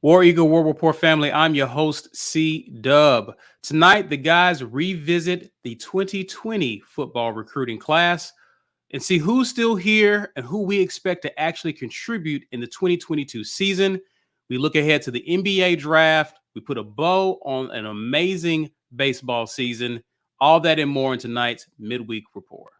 War Eagle War Rapport family, I'm your host, C Dub. Tonight, the guys revisit the 2020 football recruiting class and see who's still here and who we expect to actually contribute in the 2022 season. We look ahead to the NBA draft. We put a bow on an amazing baseball season. All that and more in tonight's Midweek Report.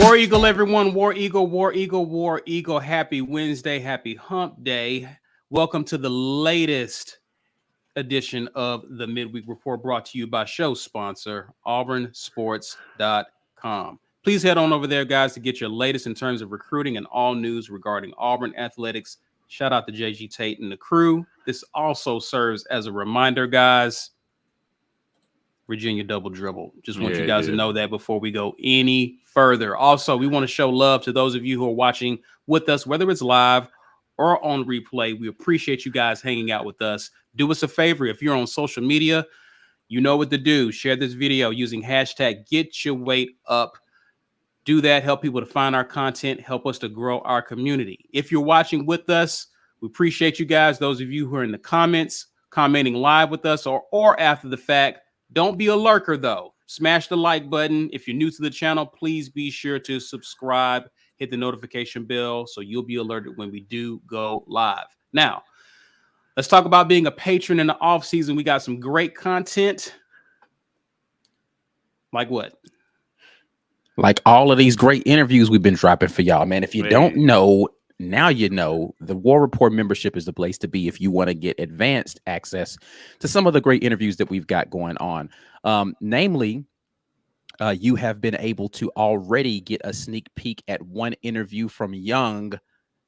War Eagle, everyone. War Eagle, War Eagle, War Eagle. Happy Wednesday. Happy Hump Day. Welcome to the latest edition of the Midweek Report, brought to you by show sponsor, auburnsports.com. Please head on over there, guys, to get your latest in terms of recruiting and all news regarding Auburn athletics. Shout out to JG Tate and the crew. This also serves as a reminder, guys. Virginia double dribble. Just want you guys to know that before we go any further. Also, we want to show love to those of you who are watching with us, whether it's live or on replay. We appreciate you guys hanging out with us. Do us a favor. If you're on social media, you know what to do. Share this video using hashtag #GetYourWeightUp. Do that. Help people to find our content. Help us to grow our community. If you're watching with us, we appreciate you guys. Those of you who are in the comments, commenting live with us or after the fact, don't be a lurker, though. Smash the like button. If you're new to the channel, please be sure to subscribe, hit the notification bell so you'll be alerted when we do go live. Now, let's talk about being a patron in the off season. We got some great content. Like what? Like all of these great interviews we've been dropping for y'all, man. If you don't know, now you know. The War Rapport membership is the place to be if you want to get advanced access to some of the great interviews that we've got going on. Namely, you have been able to already get a sneak peek at one interview from young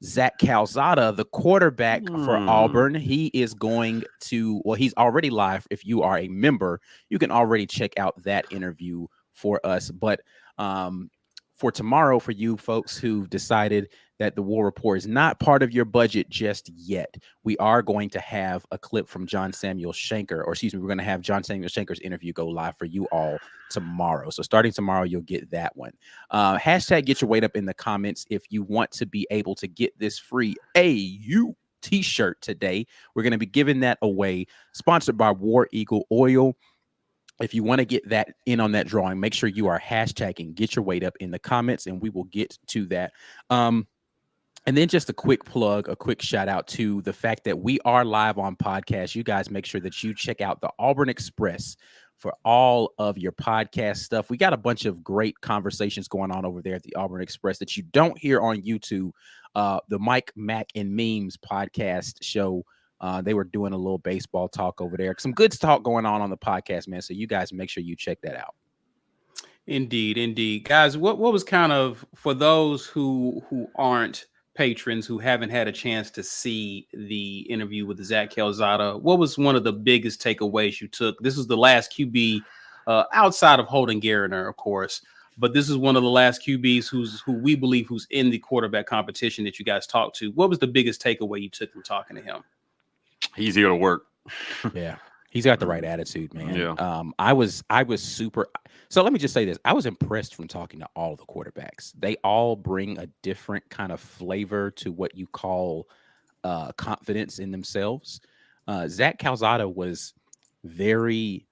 Zach Calzada, the quarterback for Auburn. He is going to, well, he's already live. If you are a member, you can already check out that interview for us. But for tomorrow, for you folks who've decided that the War Rapport is not part of your budget just yet, we are going to have a clip from John Samuel Shanker, or excuse me, we're going to have John Samuel Shanker's interview go live for you all tomorrow. So starting tomorrow, you'll get that one. Hashtag get your weight up in the comments if you want to be able to get this free AU t-shirt today. We're going to be giving that away, sponsored by War Eagle Oil. If you want to get that in on that drawing, make sure you are hashtagging get your weight up in the comments, and we will get to that. And then just a quick plug, a quick shout out to the fact that we are live on podcast. You guys make sure that you check out the Auburn Express for all of your podcast stuff. We got a bunch of great conversations going on over there at the Auburn Express that you don't hear on YouTube. The Mike, Mac, and Memes podcast show. They were doing a little baseball talk over there. Some good talk going on the podcast, man. So you guys make sure you check that out. Indeed, indeed. Guys, what was kind of, for those who aren't patrons, who haven't had a chance to see the interview with Zach Calzada, what was one of the biggest takeaways you took? This is the last QB outside of Holden Gariner, of course, but this is one of the last QBs who we believe who's in the quarterback competition that you guys talked to. What was the biggest takeaway you took from talking to him? He's here to work. Yeah, he's got the right attitude, man. Yeah. I was super. So let me just say this. I was impressed from talking to all the quarterbacks. They all bring a different kind of flavor to what you call confidence in themselves. Zach Calzada was very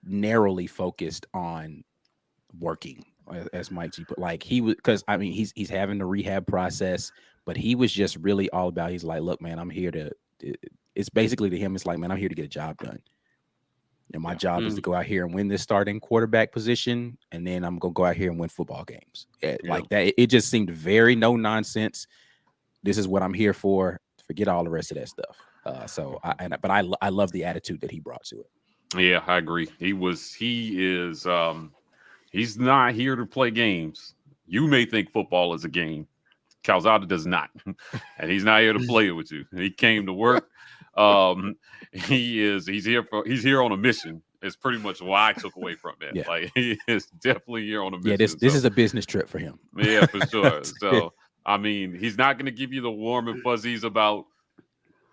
narrowly focused on working, as Mike G put. Like he was, because I mean he's having the rehab process, but he was just really all about. He's like, look, man, I'm here to. It's basically to him. It's like, man, I'm here to get a job done. And my job is to go out here and win this starting quarterback position, and then I'm gonna go out here and win football games. Like that. It just seemed very no nonsense. This is what I'm here for. Forget all the rest of that stuff. I love the attitude that he brought to it. Yeah, I agree. He's not here to play games. You may think football is a game. Calzada does not, and he's not here to play it with you. He came to work. He's here on a mission. It's pretty much why I took away from it. Yeah. Like, he is definitely here on a mission. Yeah, this is a business trip for him. Yeah, for sure. So I mean, he's not going to give you the warm and fuzzies about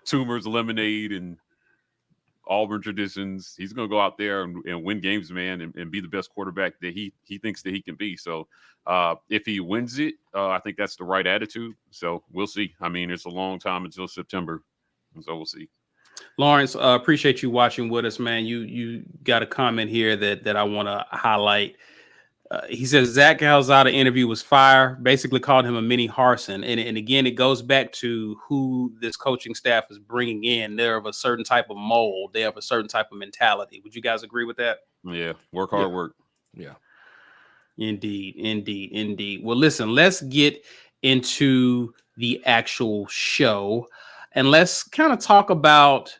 Toomer's lemonade and Auburn traditions. He's going to go out there and win games, man, and be the best quarterback that he thinks that he can be. So if he wins it, I think that's the right attitude. So we'll see. I mean, it's a long time until September, so we'll see. Lawrence, appreciate you watching with us, man. You got a comment here that I want to highlight. He says Zach Calzada interview was fire, basically called him a mini Harsin. And again, it goes back to who this coaching staff is bringing in. They're of a certain type of mold. They have a certain type of mentality. Would you guys agree with that? Yeah. Work hard, work. Yeah. Indeed. Well, listen, let's get into the actual show and let's kind of talk about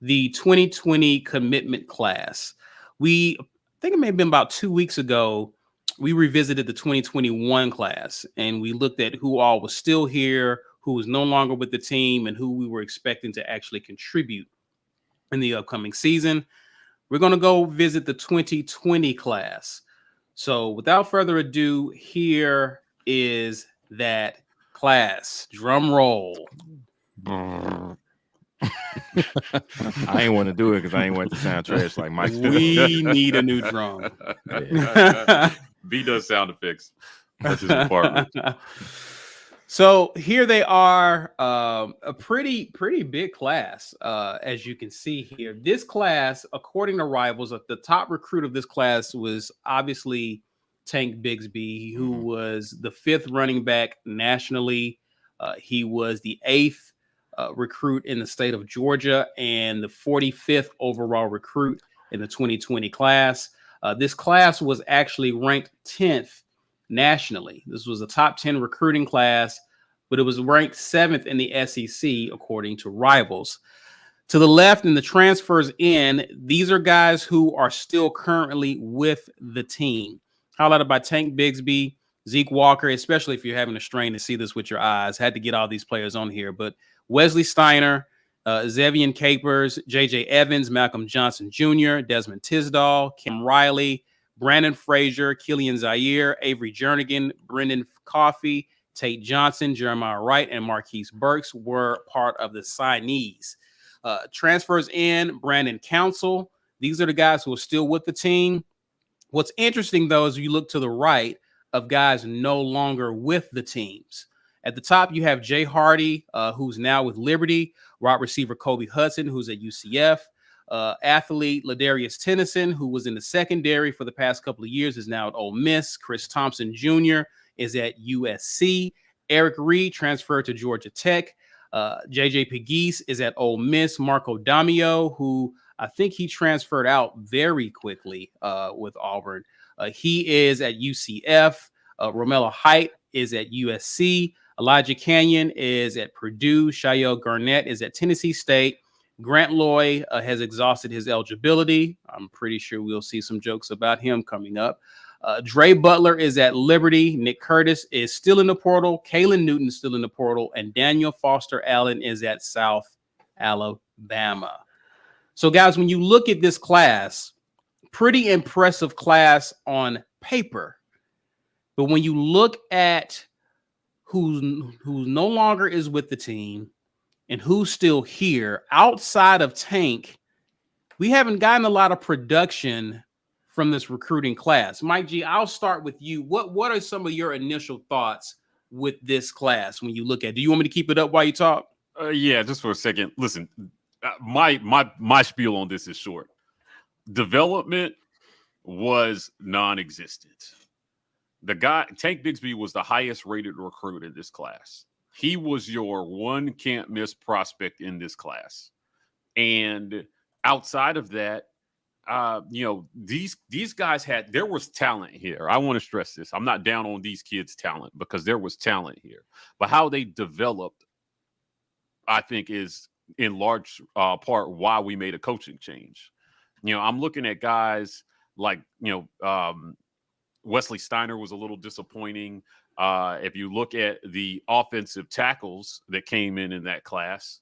the 2020 commitment class. I think it may have been about 2 weeks ago, we revisited the 2021 class and we looked at who all was still here, who was no longer with the team, and who we were expecting to actually contribute in the upcoming season. We're going to go visit the 2020 class. So without further ado, here is that class. Drum roll. I ain't want to do it because I ain't want to sound trash like Mike. We need a new drum. B does sound effects. That's his department. So here they are, a pretty big class, as you can see here. This class, according to Rivals, the top recruit of this class was obviously Tank Bigsby, who was the 5th running back nationally. He was the 8th recruit in the state of Georgia and the 45th overall recruit in the 2020 class. This class was actually ranked 10th nationally. This was a top 10 recruiting class, but it was ranked 7th in the SEC, according to Rivals. To the left and the transfers in, these are guys who are still currently with the team. Highlighted by Tank Bigsby, Zeke Walker, especially if you're having a strain to see this with your eyes. Had to get all these players on here, but Wesley Steiner, Zevian Capers, J.J. Evans, Malcolm Johnson Jr., Desmond Tisdall, Kim Riley, Brandon Frazier, Killian Zaire, Avery Jernigan, Brendan Coffey, Tate Johnson, Jeremiah Wright, and Marquise Burks were part of the signees. Transfers in, Brandon Council. These are the guys who are still with the team. What's interesting, though, is you look to the right of guys no longer with the teams. At the top, you have Jay Hardy, who's now with Liberty, wide receiver Kobe Hudson, who's at UCF, athlete Ladarius Tennyson, who was in the secondary for the past couple of years, is now at Ole Miss. Chris Thompson Jr. is at USC. Eric Reed transferred to Georgia Tech. JJ Pegues is at Ole Miss. Marco Damio, who I think he transferred out very quickly with Auburn. He is at UCF. Romello Height is at USC. Elijah Canyon is at Purdue. Shayo Garnett is at Tennessee State. Grant Loy has exhausted his eligibility. I'm pretty sure we'll see some jokes about him coming up. Dre Butler is at Liberty. Nick Curtis is still in the portal. Kalen Newton is still in the portal. And Daniel Foster Allen is at South Alabama. So, guys, when you look at this class, pretty impressive class on paper. But when you look at who no longer is with the team and who's still here outside of Tank, we haven't gotten a lot of production from this recruiting class. Mike G, I'll start with you. What are some of your initial thoughts with this class when you look at it? Do you want me to keep it up while you talk? Yeah, just for a second. Listen, my spiel on this is short. Development was non-existent. The guy, Tank Bigsby, was the highest rated recruit in this class. He was your one can't miss prospect in this class. And outside of that, these guys there was talent here. I want to stress this. I'm not down on these kids' talent because there was talent here. But how they developed, I think, is in large part why we made a coaching change. I'm looking at guys like, Wesley Steiner was a little disappointing. If you look at the offensive tackles that came in that class,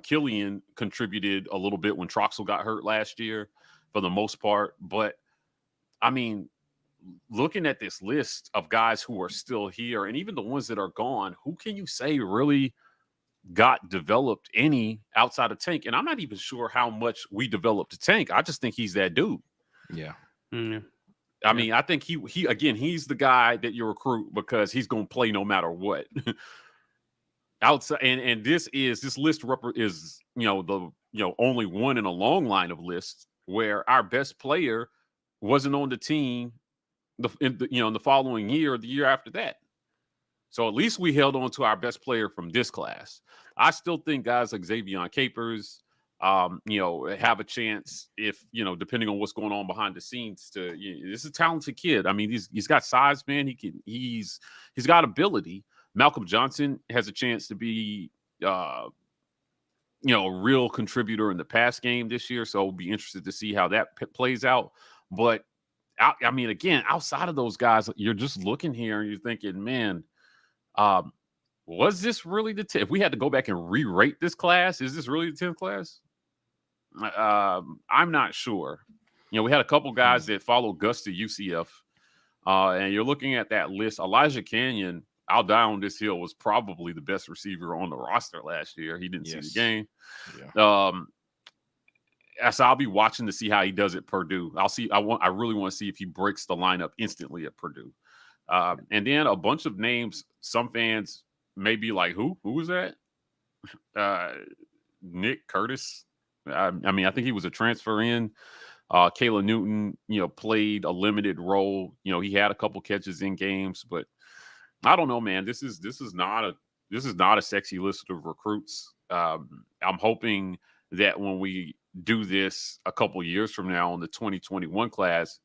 Killian contributed a little bit when Troxel got hurt last year for the most part. But, I mean, looking at this list of guys who are still here and even the ones that are gone, who can you say really got developed any outside of Tank? And I'm not even sure how much we developed Tank. I just think he's that dude. Yeah. Mm-hmm. I mean, I think he's the guy that you recruit because he's going to play no matter what. Outside, and this list is only one in a long line of lists where our best player wasn't on the team in the following year or the year after that. So at least we held on to our best player from this class. I still think guys like Xavion Capers, have a chance if, depending on what's going on behind the scenes this is a talented kid. I mean, he's got size, man. He's got ability. Malcolm Johnson has a chance to be, a real contributor in the pass game this year. So we'll be interested to see how that plays out. But I mean, again, outside of those guys, you're just looking here and you're thinking, man, was this really if we had to go back and re-rate this class, is this really the 10th class? I'm not sure. We had a couple guys that followed Gus to UCF, and you're looking at that list. Elijah Canyon, I'll die on this hill, was probably the best receiver on the roster last year. He didn't see the game. Yeah. So I'll be watching to see how he does at Purdue. I really want to see if he breaks the lineup instantly at Purdue. And then a bunch of names. Some fans may be like, who was that? Nick Curtis. I mean, I think he was a transfer in. Kayla Newton, played a limited role. He had a couple catches in games, but I don't know, man. This is not a sexy list of recruits. I'm hoping that when we do this a couple years from now in the 2021 class,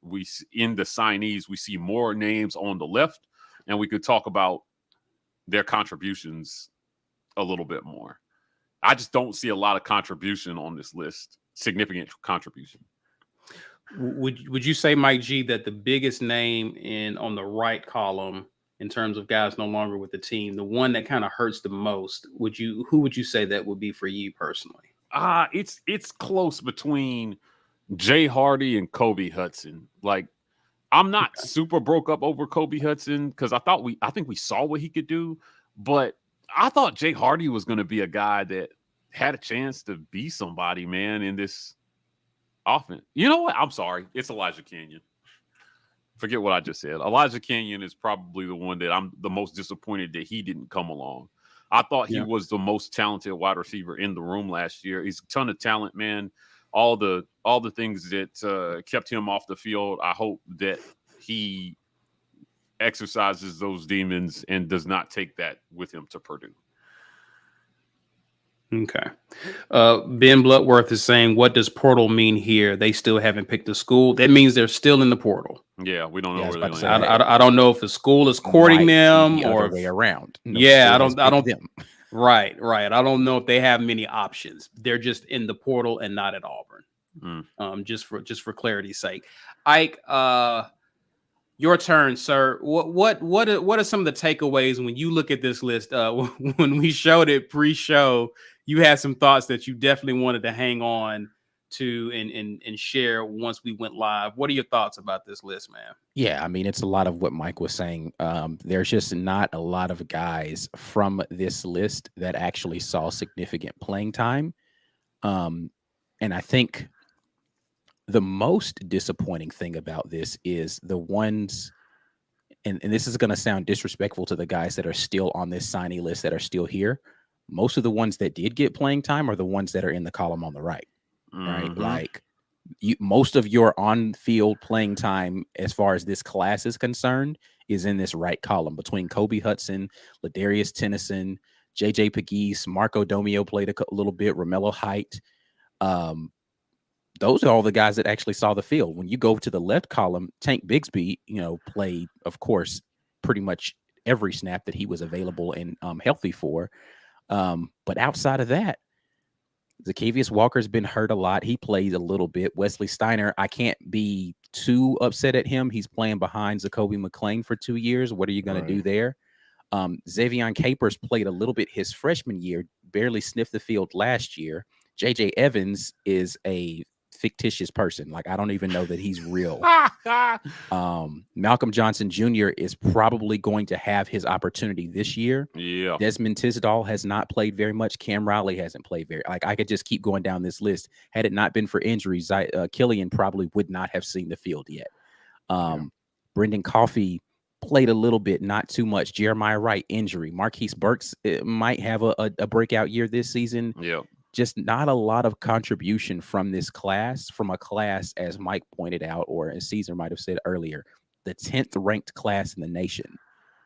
in the signees, we see more names on the left, and we could talk about their contributions a little bit more. I just don't see a lot of contribution on this list, significant contribution. Would you say, Mike G, that the biggest name on the right column in terms of guys no longer with the team, the one that kind of hurts the most, who would you say that would be for you personally? It's close between Jay Hardy and Kobe Hudson. Like, I'm not super broke up over Kobe Hudson because I think we saw what he could do, but I thought Jay Hardy was going to be a guy that had a chance to be somebody, man, in this offense. You know what? I'm sorry. It's Elijah Canyon. Forget what I just said. Elijah Canyon is probably the one that I'm the most disappointed that he didn't come along. I thought he was the most talented wide receiver in the room last year. He's a ton of talent, man. All the things that kept him off the field, I hope that he exercises those demons and does not take that with him to Purdue. Okay. Ben Bloodworth is saying, what does portal mean here? They still haven't picked a school. That means they're still in the portal. Yeah, we don't know where they land. I don't know if the school is courting them the or other way around. I don't them. Right. I don't know if they have many options. They're just in the portal and not at Auburn. Just for clarity's sake. Ike, your turn, sir. What are some of the takeaways when you look at this list? When we showed it pre-show, you had some thoughts that you definitely wanted to hang on to and share once we went live. What are your thoughts about this list, man? Yeah, I mean, it's a lot of what Mike was saying. There's just not a lot of guys from this list that actually saw significant playing time. And I think the most disappointing thing about this is the ones, and this is going to sound disrespectful to the guys that are still on this signee list that are still here. Most of the ones that did get playing time are the ones that are in the column on the right, right? Like most of your on-field playing time as far as this class is concerned is in this right column between Kobe Hudson, Ladarius Tennyson, JJ Pegues, Marco Domio played a little bit, Romello Height. Those are all the guys that actually saw the field. When you go to the left column, Tank Bigsby, played, of course, pretty much every snap that he was available and healthy for. But outside of that, Zacchaeus Walker's been hurt a lot. He played a little bit. Wesley Steiner, I can't be too upset at him. He's playing behind Zacoby McLean for 2 years. What are you going to do there? Xavion Capers played a little bit his freshman year, barely sniffed the field last year. J.J. Evans is a fictitious person. Like, I don't even know that he's real. Malcolm Johnson Jr. is probably going to have his opportunity this year. Yeah. Desmond Tisdall has not played very much. Cam Riley hasn't played like, I could just keep going down this list. Had it not been for injuries, Killian probably would not have seen the field yet. Brendan Coffey played a little bit, not too much. Jeremiah Wright, injury. Marquise Burks might have a breakout year this season. Yeah. Just not a lot of contribution from this class, from a class, as Mike pointed out, or as Caesar might have said earlier, the 10th ranked class in the nation.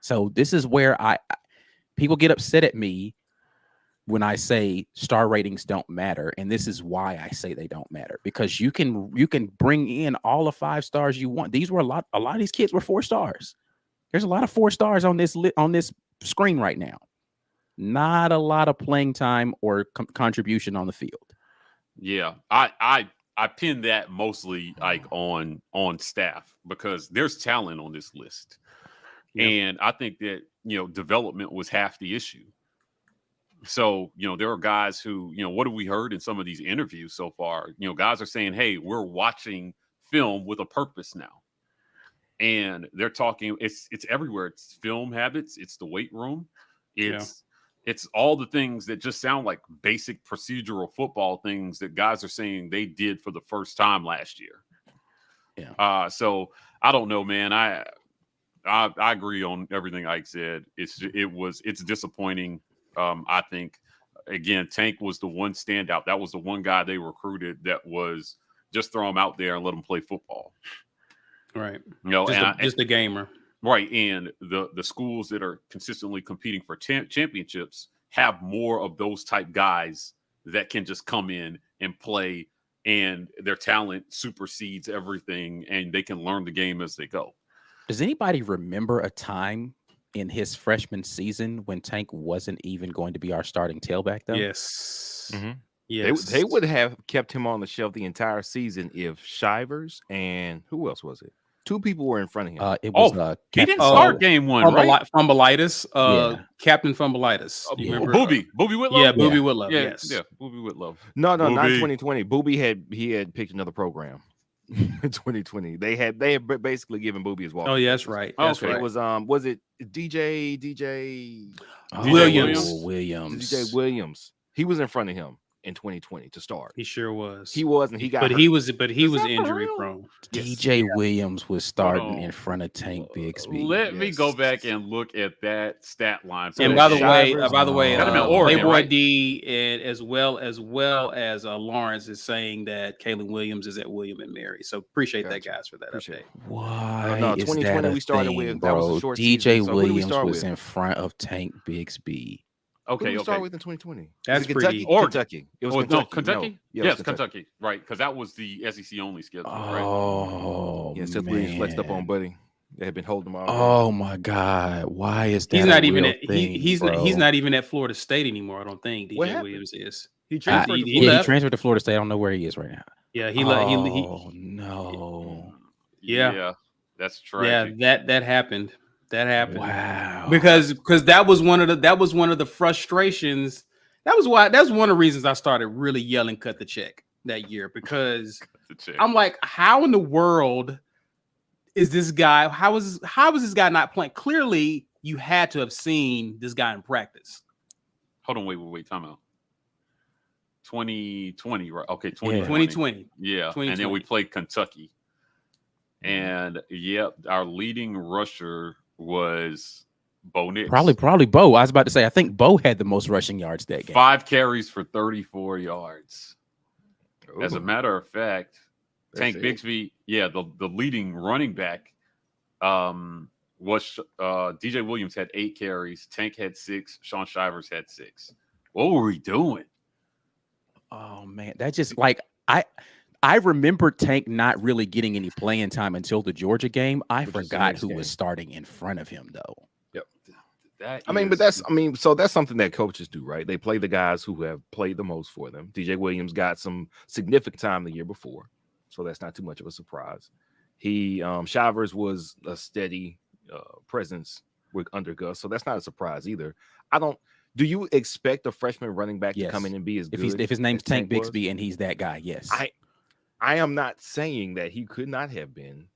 So this is where people get upset at me when I say star ratings don't matter. And this is why I say they don't matter, because you can bring in all the 5 stars you want. These were a lot of these kids were 4 stars. There's a lot of 4 stars on this screen right now. Not a lot of playing time or contribution on the field. Yeah, I pin that mostly like on staff, because there's talent on this list, and I think that development was half the issue. So there are guys who what have we heard in some of these interviews so far? Guys are saying, "Hey, we're watching film with a purpose now," and they're talking. It's everywhere. It's film habits. It's the weight room. It's all the things that just sound like basic procedural football things that guys are saying they did for the first time last year. Yeah. So I don't know, man. I agree on everything Ike said. It's disappointing. I think, again, Tank was the one standout. That was the one guy they recruited that was just throw him out there and let him play football. Right. Just a gamer. Right, and the schools that are consistently competing for championships have more of those type guys that can just come in and play, and their talent supersedes everything, and they can learn the game as they go. Does anybody remember a time in his freshman season when Tank wasn't even going to be our starting tailback, though? Yes. Mm-hmm. Yes. They would have kept him on the shelf the entire season if Shivers and who else was it? 2 people were in front of him. It was he didn't start game 1, right? Fumbleitis, Captain Fumbleitis. You remember? Booby Whitlow? Yeah, Booby Whitlow. Yeah, yes. Yeah, Booby Whitlow. No, not 2020. Booby had picked another program in 2020. They had basically given Booby his walk. Oh, yeah, that's right. That's right. It was it DJ Williams. DJ Williams. He was in front of him in 2020 to start. He sure was. He was, and he got. But he was injury prone. DJ Williams was starting in front of Tank Bigsby. Let me go back and look at that stat line. So and by the way, Oregon, Playboy right? D and as well as Lawrence is saying that Kaylin Williams is at William and Mary. So appreciate that, guys, for that update. Why? No, 2020 we started with. That was a short DJ season, so Williams was in front of Tank Bigsby. Okay, who did we start with in 2020? That's Kentucky. Kentucky. It was Kentucky. No, Kentucky? No. Yes, Kentucky. Right, because that was the SEC only schedule, right? Oh, yeah, Seth Williams flexed up on Buddy. They had been holding him out. Oh my God, why is that? He's not even at he's not even at Florida State anymore. I don't think DJ Williams is. He transferred. He transferred to Florida State. I don't know where he is right now. Yeah, he left. Oh no. Yeah, that's tragic. Yeah, that happened. That happened. Wow. Because that was one of the frustrations. That's one of the reasons I started really yelling "cut the check" that year, because I'm like, how in the world is this guy? How is this guy not playing? Clearly, you had to have seen this guy in practice. Hold on, wait, time out. 2020, right? Okay, 2020. Yeah, 2020. And then we played Kentucky. And our leading rusher was Bo Nix. Probably Bo. I was about to say, I think Bo had the most rushing yards that game. 5 carries for 34 yards. Ooh. As a matter of fact, Tank Bigsby, the leading running back was DJ Williams had 8 carries, Tank had 6, Sean Shivers had 6. What were we doing? Oh man, that just like I remember Tank not really getting any playing time until the Georgia game. I forgot who was starting in front of him, though. Yep. So that's something that coaches do, right? They play the guys who have played the most for them. DJ Williams got some significant time the year before, so that's not too much of a surprise. Shivers was a steady presence under Gus, so that's not a surprise either. Do you expect a freshman running back to come in and be as good? If his name's Tank Bixby and he's that guy, yes. I am not saying that he could not have been.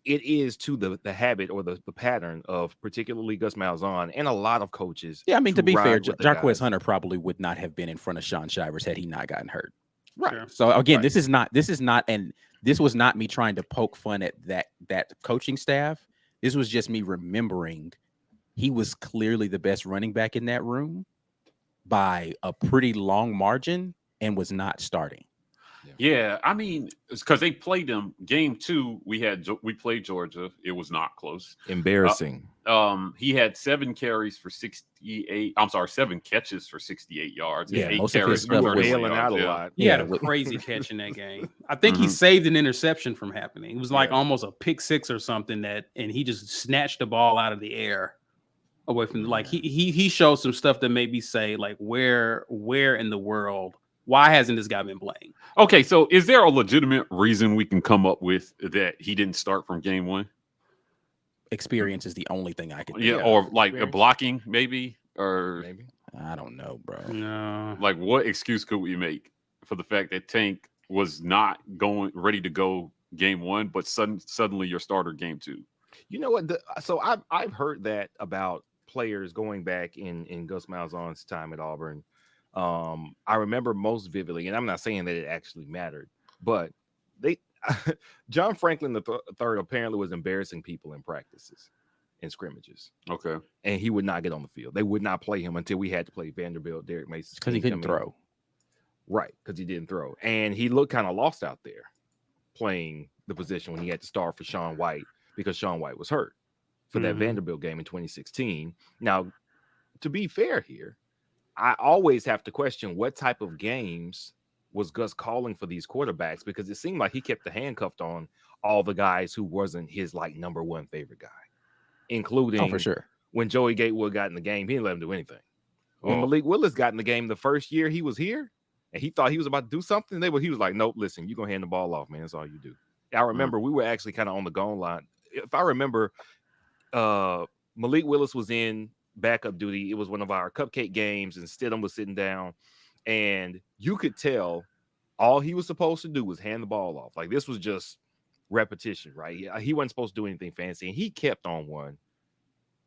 It is to the habit or the pattern of particularly Gus Malzahn and a lot of coaches. Yeah, I mean, to be fair, Jarquez Hunter probably would not have been in front of Sean Shivers had he not gotten hurt. Right. Sure. So again, this was not me trying to poke fun at that coaching staff. This was just me remembering he was clearly the best running back in that room by a pretty long margin and was not starting. Yeah, I mean, it's because they played them. Game 2, we played Georgia. It was not close. Embarrassing. He had 7 carries for 68. I'm sorry, 7 catches for 68 yards. Yeah, 8 most of his carries stuff for was 30 bailing yards. out a lot. He had a crazy catch in that game. I think he saved an interception from happening. It was like almost a pick 6 or something and he just snatched the ball out of the air away from he showed some stuff that made me say like where in the world. Why hasn't this guy been playing? Okay, so is there a legitimate reason we can come up with that he didn't start from game 1? Experience is the only thing I can think of. Or like a blocking, maybe, or Maybe. I don't know, bro. No. like what excuse could we make for the fact that Tank was not ready to go game 1, but suddenly your starter game 2? You know what? So I've heard that about players going back in Gus Malzahn's time at Auburn. I remember most vividly, and I'm not saying that it actually mattered, but John Franklin the third apparently was embarrassing people in practices and scrimmages. Okay. And he would not get on the field. They would not play him until we had to play Vanderbilt, Derek Mason. Because he couldn't throw. Right, because he didn't throw. And he looked kind of lost out there playing the position when he had to start for Sean White because Sean White was hurt for that Vanderbilt game in 2016. Now, to be fair here, I always have to question what type of games was Gus calling for these quarterbacks, because it seemed like he kept the handcuffed on all the guys who wasn't his like number one favorite guy, including for sure. When Joey Gatewood got in the game, he didn't let him do anything. When Malik Willis got in the game the first year he was here and he thought he was about to do something, he was like, nope, listen, you're going to hand the ball off, man. That's all you do. I remember we were actually kind of on the goal line. If I remember, Malik Willis was in backup duty. It was one of our cupcake games, and Stidham was sitting down, and you could tell all he was supposed to do was hand the ball off. Like, this was just repetition, right? He wasn't supposed to do anything fancy, and he kept on one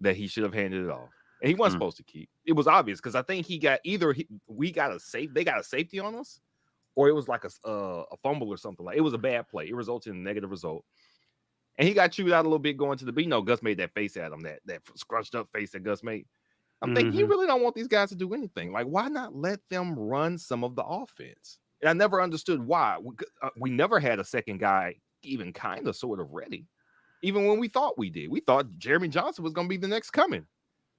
that he should have handed it off, and he wasn't supposed to keep. It was obvious because I think they got a safety on us, or it was like a fumble or something. Like, it was a bad play. It resulted in a negative result. And he got chewed out a little bit going to the beat. No, Gus made that face at him, that scrunched up face that Gus made. I'm thinking, you really don't want these guys to do anything. Like, why not let them run some of the offense? And I never understood why. We never had a second guy even kind of sort of ready. Even when we thought we did. We thought Jeremy Johnson was going to be the next coming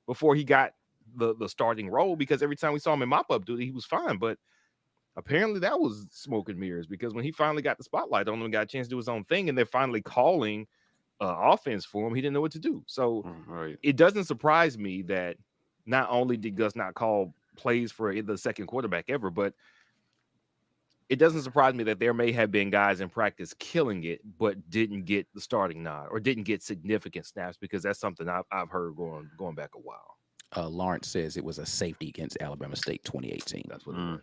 before he got the starting role, because every time we saw him in mop-up duty, he was fine. But apparently that was smoke and mirrors, because when he finally got the spotlight on him and got a chance to do his own thing, and they're finally calling offense for him, he didn't know what to do. So It doesn't surprise me that not only did Gus not call plays for the second quarterback ever, but it doesn't surprise me that there may have been guys in practice killing it, but didn't get the starting nod or didn't get significant snaps, because that's something I've heard going back a while. Lawrence says it was a safety against Alabama State 2018. That's what it was.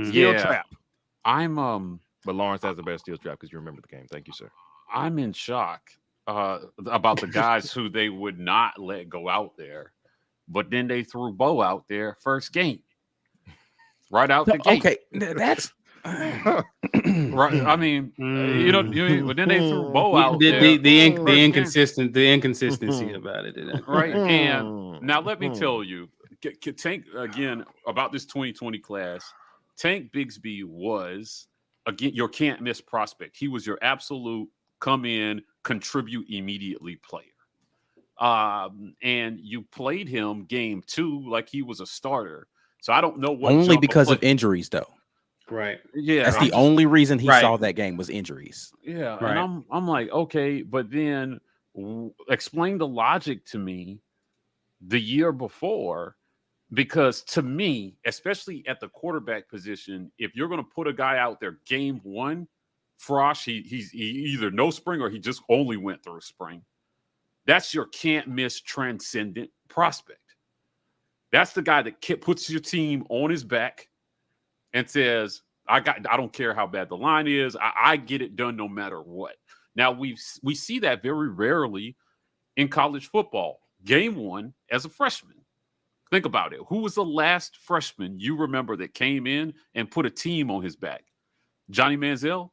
Steel trap. But Lawrence has the best steel trap because you remember the game. Thank you, sir. I'm in shock about the guys who they would not let go out there, but then they threw Bo out there first game, right out the gate. Okay, that's right. I mean, but then they threw Bo out there. The inconsistency about it, right? And now let me tell you, Tank again about this 2020 class. Tank Bigsby was, again, your can't miss prospect. He was your absolute come in, contribute immediately player. And you played him game 2 like he was a starter. So I don't know what. Only because of injuries, though. Right. Yeah. That's the only reason he saw that game was injuries. Yeah. Right. And I'm like, okay, but then explain the logic to me the year before, because to me, especially at the quarterback position, if you're going to put a guy out there game one, Frosh, he either no spring or he just only went through spring. That's your can't miss transcendent prospect. That's the guy that puts your team on his back and says, I don't care how bad the line is. I get it done no matter what. Now we see that very rarely in college football. Game one as a freshman. Think about it. Who was the last freshman you remember that came in and put a team on his back? Johnny Manziel?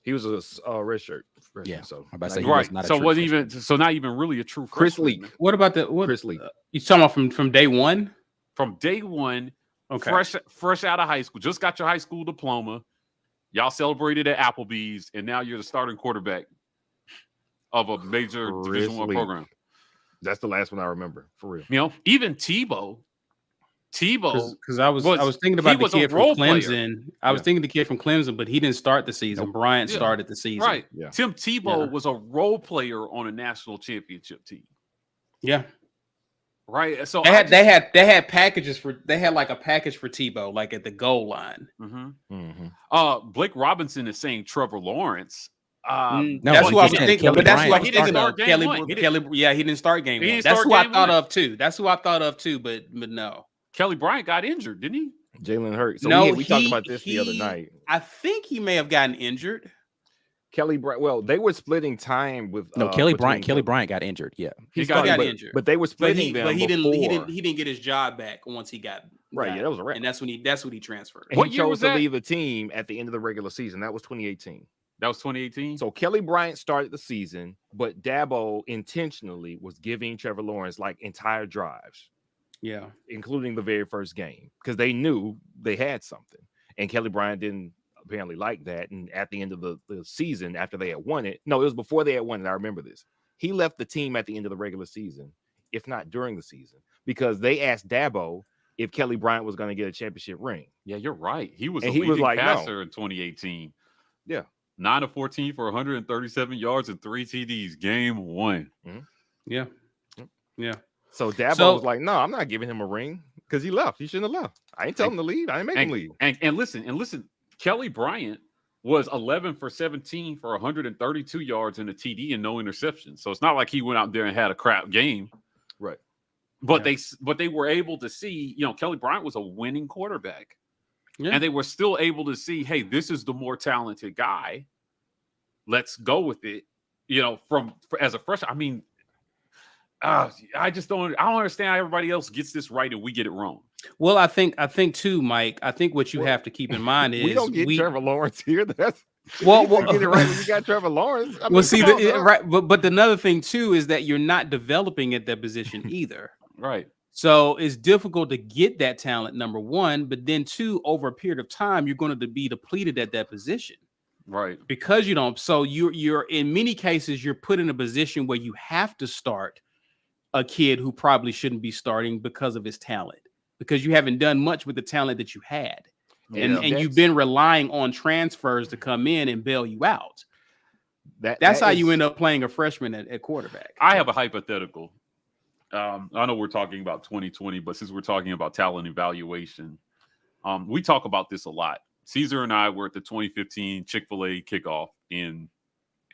He was a red shirt freshman. Yeah, So I'm about to say he Right. was not a So true wasn't freshman. even not even really a true Chris freshman. Leak. What about Chris Leak. You talking about from day one? From day one, Okay. fresh out of high school, just got your high school diploma. Y'all celebrated at Applebee's, and now you're the starting quarterback of a major Chris Division I Leak. program. That's the last one I remember, for real. You know, even Tebow, Because I was thinking he about the was a kid from role player. Clemson. I was thinking the kid from Clemson, but he didn't start the season. Nope. Bryant Yeah. started the season. right? Yeah. Tim Tebow Yeah. was a role player on a national championship team, Yeah. right? So They had packages they had like a package for Tebow, like at the goal line. Blake Robinson is saying Trevor Lawrence. No, That's he who I was didn't. thinking. Kelly But that's who I Bryant was didn't thinking start of. game one. He Kelly, yeah, he didn't start game He one. didn't That's start who I game thought one. of too. That's who I thought of too. But no. Kelly Bryant got injured, didn't he? Jalen Hurts. So No, we talked about this the other night. I think he may have gotten injured. Kelly Bryant. Well, they were splitting time with No, Kelly between Bryant them. got injured. Yeah, He got got injured. But they were But splitting them he before. didn't get his job back once he got Right, yeah, that was a wrap. And that's when he transferred. And What he year was chose to that? leave the team at the end of the regular season. That was 2018. That was 2018. So Kelly Bryant started the season, but Dabo intentionally was giving Trevor Lawrence like entire drives, Yeah. including the very first game, because they knew they had something. And Kelly Bryant didn't apparently like that. And at the end of the season, after they had won it, no, it was before they had won it. I remember this. He left the team at the end of the regular season, if not during the season, because they asked Dabo if Kelly Bryant was going to get a championship ring. Yeah, you're right. He was And a he was leading like, no. passer in 2018. Yeah. 9 of 14 for 137 yards and 3 TDs. Game one. Yeah. Yeah. So Dabo was like, no, I'm not giving him a ring because he left. He shouldn't have left. I ain't telling him to leave. I ain't make him leave. And listen, Kelly Bryant was 11 for 17 for 132 yards and a TD and no interceptions. So it's not like he went out there and had a crap game. Right. But they were able to see, Kelly Bryant was a winning quarterback. Yeah. And they were still able to see, hey, this is the more talented guy. Let's go with it. As a freshman. I mean, I don't understand how everybody else gets this right and we get it wrong. Well, I think too, Mike. I think what you have to keep in mind is we don't get Trevor Lawrence here. That's well, get it right when you got Trevor Lawrence. I mean, well, see, come on, right, but another thing too is that you're not developing at that position either. Right. So it's difficult to get that talent, number one, but then two, over a period of time, you're going to be depleted at that position. Right. Because you don't. So you're in many cases, you're put in a position where you have to start a kid who probably shouldn't be starting because of his talent, because you haven't done much with the talent that you had. And you've been relying on transfers to come in and bail you out. That's how you end up playing a freshman at quarterback. I have a hypothetical. I know we're talking about 2020, but since we're talking about talent evaluation, we talk about this a lot. Caesar and I were at the 2015 Chick-fil-A kickoff in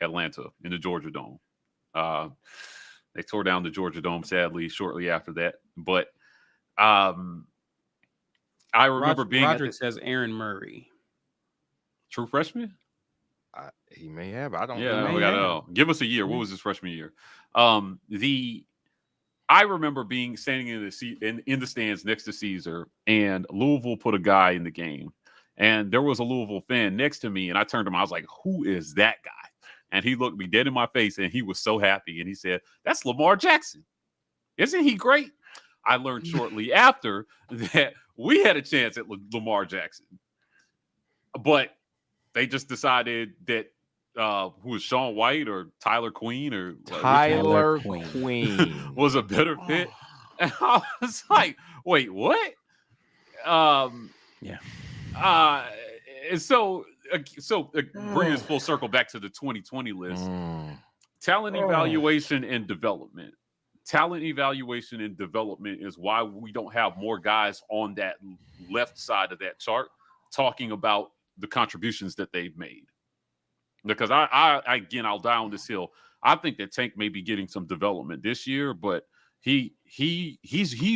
Atlanta in the Georgia Dome. They tore down the Georgia Dome, sadly, shortly after that. But I remember Roderick says Aaron Murray. True freshman? He may have. I don't know. Yeah, we got to know. Give us a year. What was his freshman year? I remember standing in the stands next to Caesar, and Louisville put a guy in the game. And there was a Louisville fan next to me, and I turned to him. I was like, who is that guy? And he looked me dead in my face, and he was so happy. And he said, that's Lamar Jackson. Isn't he great? I learned shortly after that we had a chance at Lamar Jackson. But they just decided that who was Sean White or Tyler Queen or Tyler Queen was a better fit. And I was like, wait, what? Yeah. And so bring this full circle back to the 2020 list. Talent evaluation and development. talent evaluation and development is why we don't have more guys on that left side of that chart talking about the contributions that they've made. Because I'll die on this hill. I think that Tank may be getting some development this year, but he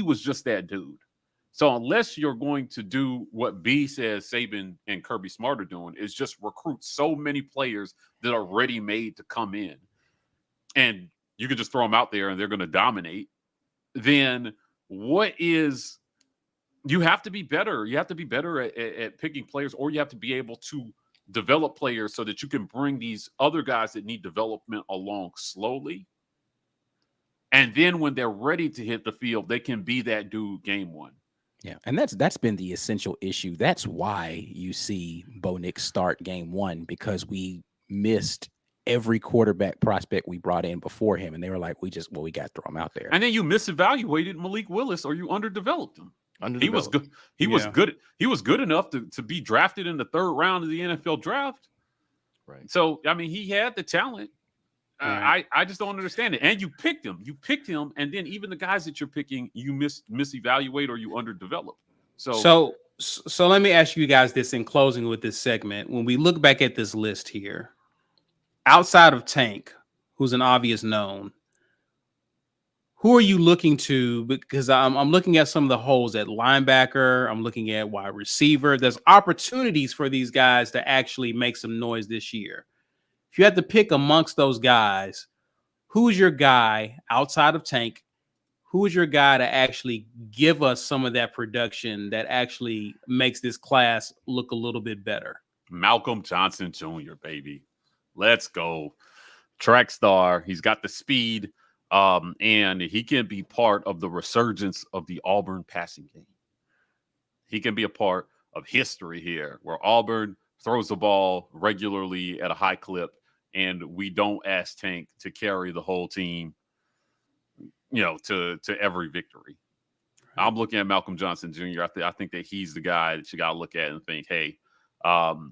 was just that dude. So unless you're going to do what B says Saban and Kirby Smart are doing, is just recruit so many players that are ready made to come in, and you can just throw them out there and they're going to dominate, then you have to be better. You have to be better at picking players, or you have to be able to develop players so that you can bring these other guys that need development along slowly. And then when they're ready to hit the field, they can be that dude game one. Yeah, and that's been the essential issue. That's why you see Bo Nix start game one, because we missed every quarterback prospect we brought in before him, and they were like, we got to throw him out there. And then you misevaluated Malik Willis, or you underdeveloped him. He was good. He was good enough to be drafted in the 3rd round of the NFL draft. Right. So I mean, he had the talent. I just don't understand it. And you picked him. And then even the guys that you're picking, you misevaluate or you underdevelop. So let me ask you guys this in closing with this segment. When we look back at this list here, outside of Tank, who's an obvious known, who are you looking to? Because I'm looking at some of the holes at linebacker. I'm looking at wide receiver. There's opportunities for these guys to actually make some noise this year. If you had to pick amongst those guys, who's your guy outside of Tank? Who is your guy to actually give us some of that production that actually makes this class look a little bit better? Malcolm Johnson Jr., baby. Let's go. Track star. He's got the speed, and he can be part of the resurgence of the Auburn passing game. He can be a part of history here, where Auburn throws the ball regularly at a high clip, and we don't ask Tank to carry the whole team, to every victory. I'm looking at Malcolm Johnson Jr. I think that he's the guy that you got to look at and think, hey,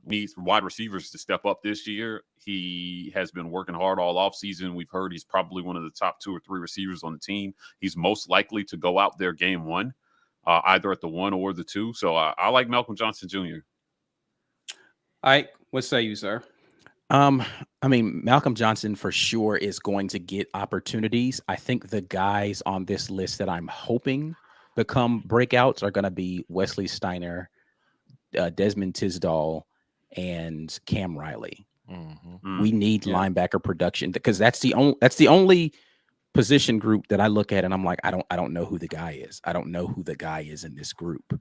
needs wide receivers to step up this year. He has been working hard all offseason. We've heard he's probably one of the top 2 or 3 receivers on the team. He's most likely to go out there game one, either at the 1 or the 2. So I like Malcolm Johnson Jr. Ike, what say you, sir? I mean, Malcolm Johnson for sure is going to get opportunities. I think the guys on this list that I'm hoping become breakouts are going to be Wesley Steiner, Desmond Tisdall, and Cam Riley. Mm-hmm. We need linebacker production, because that's the only position group that I look at and I'm like, I don't know who the guy is. I don't know who the guy is in this group.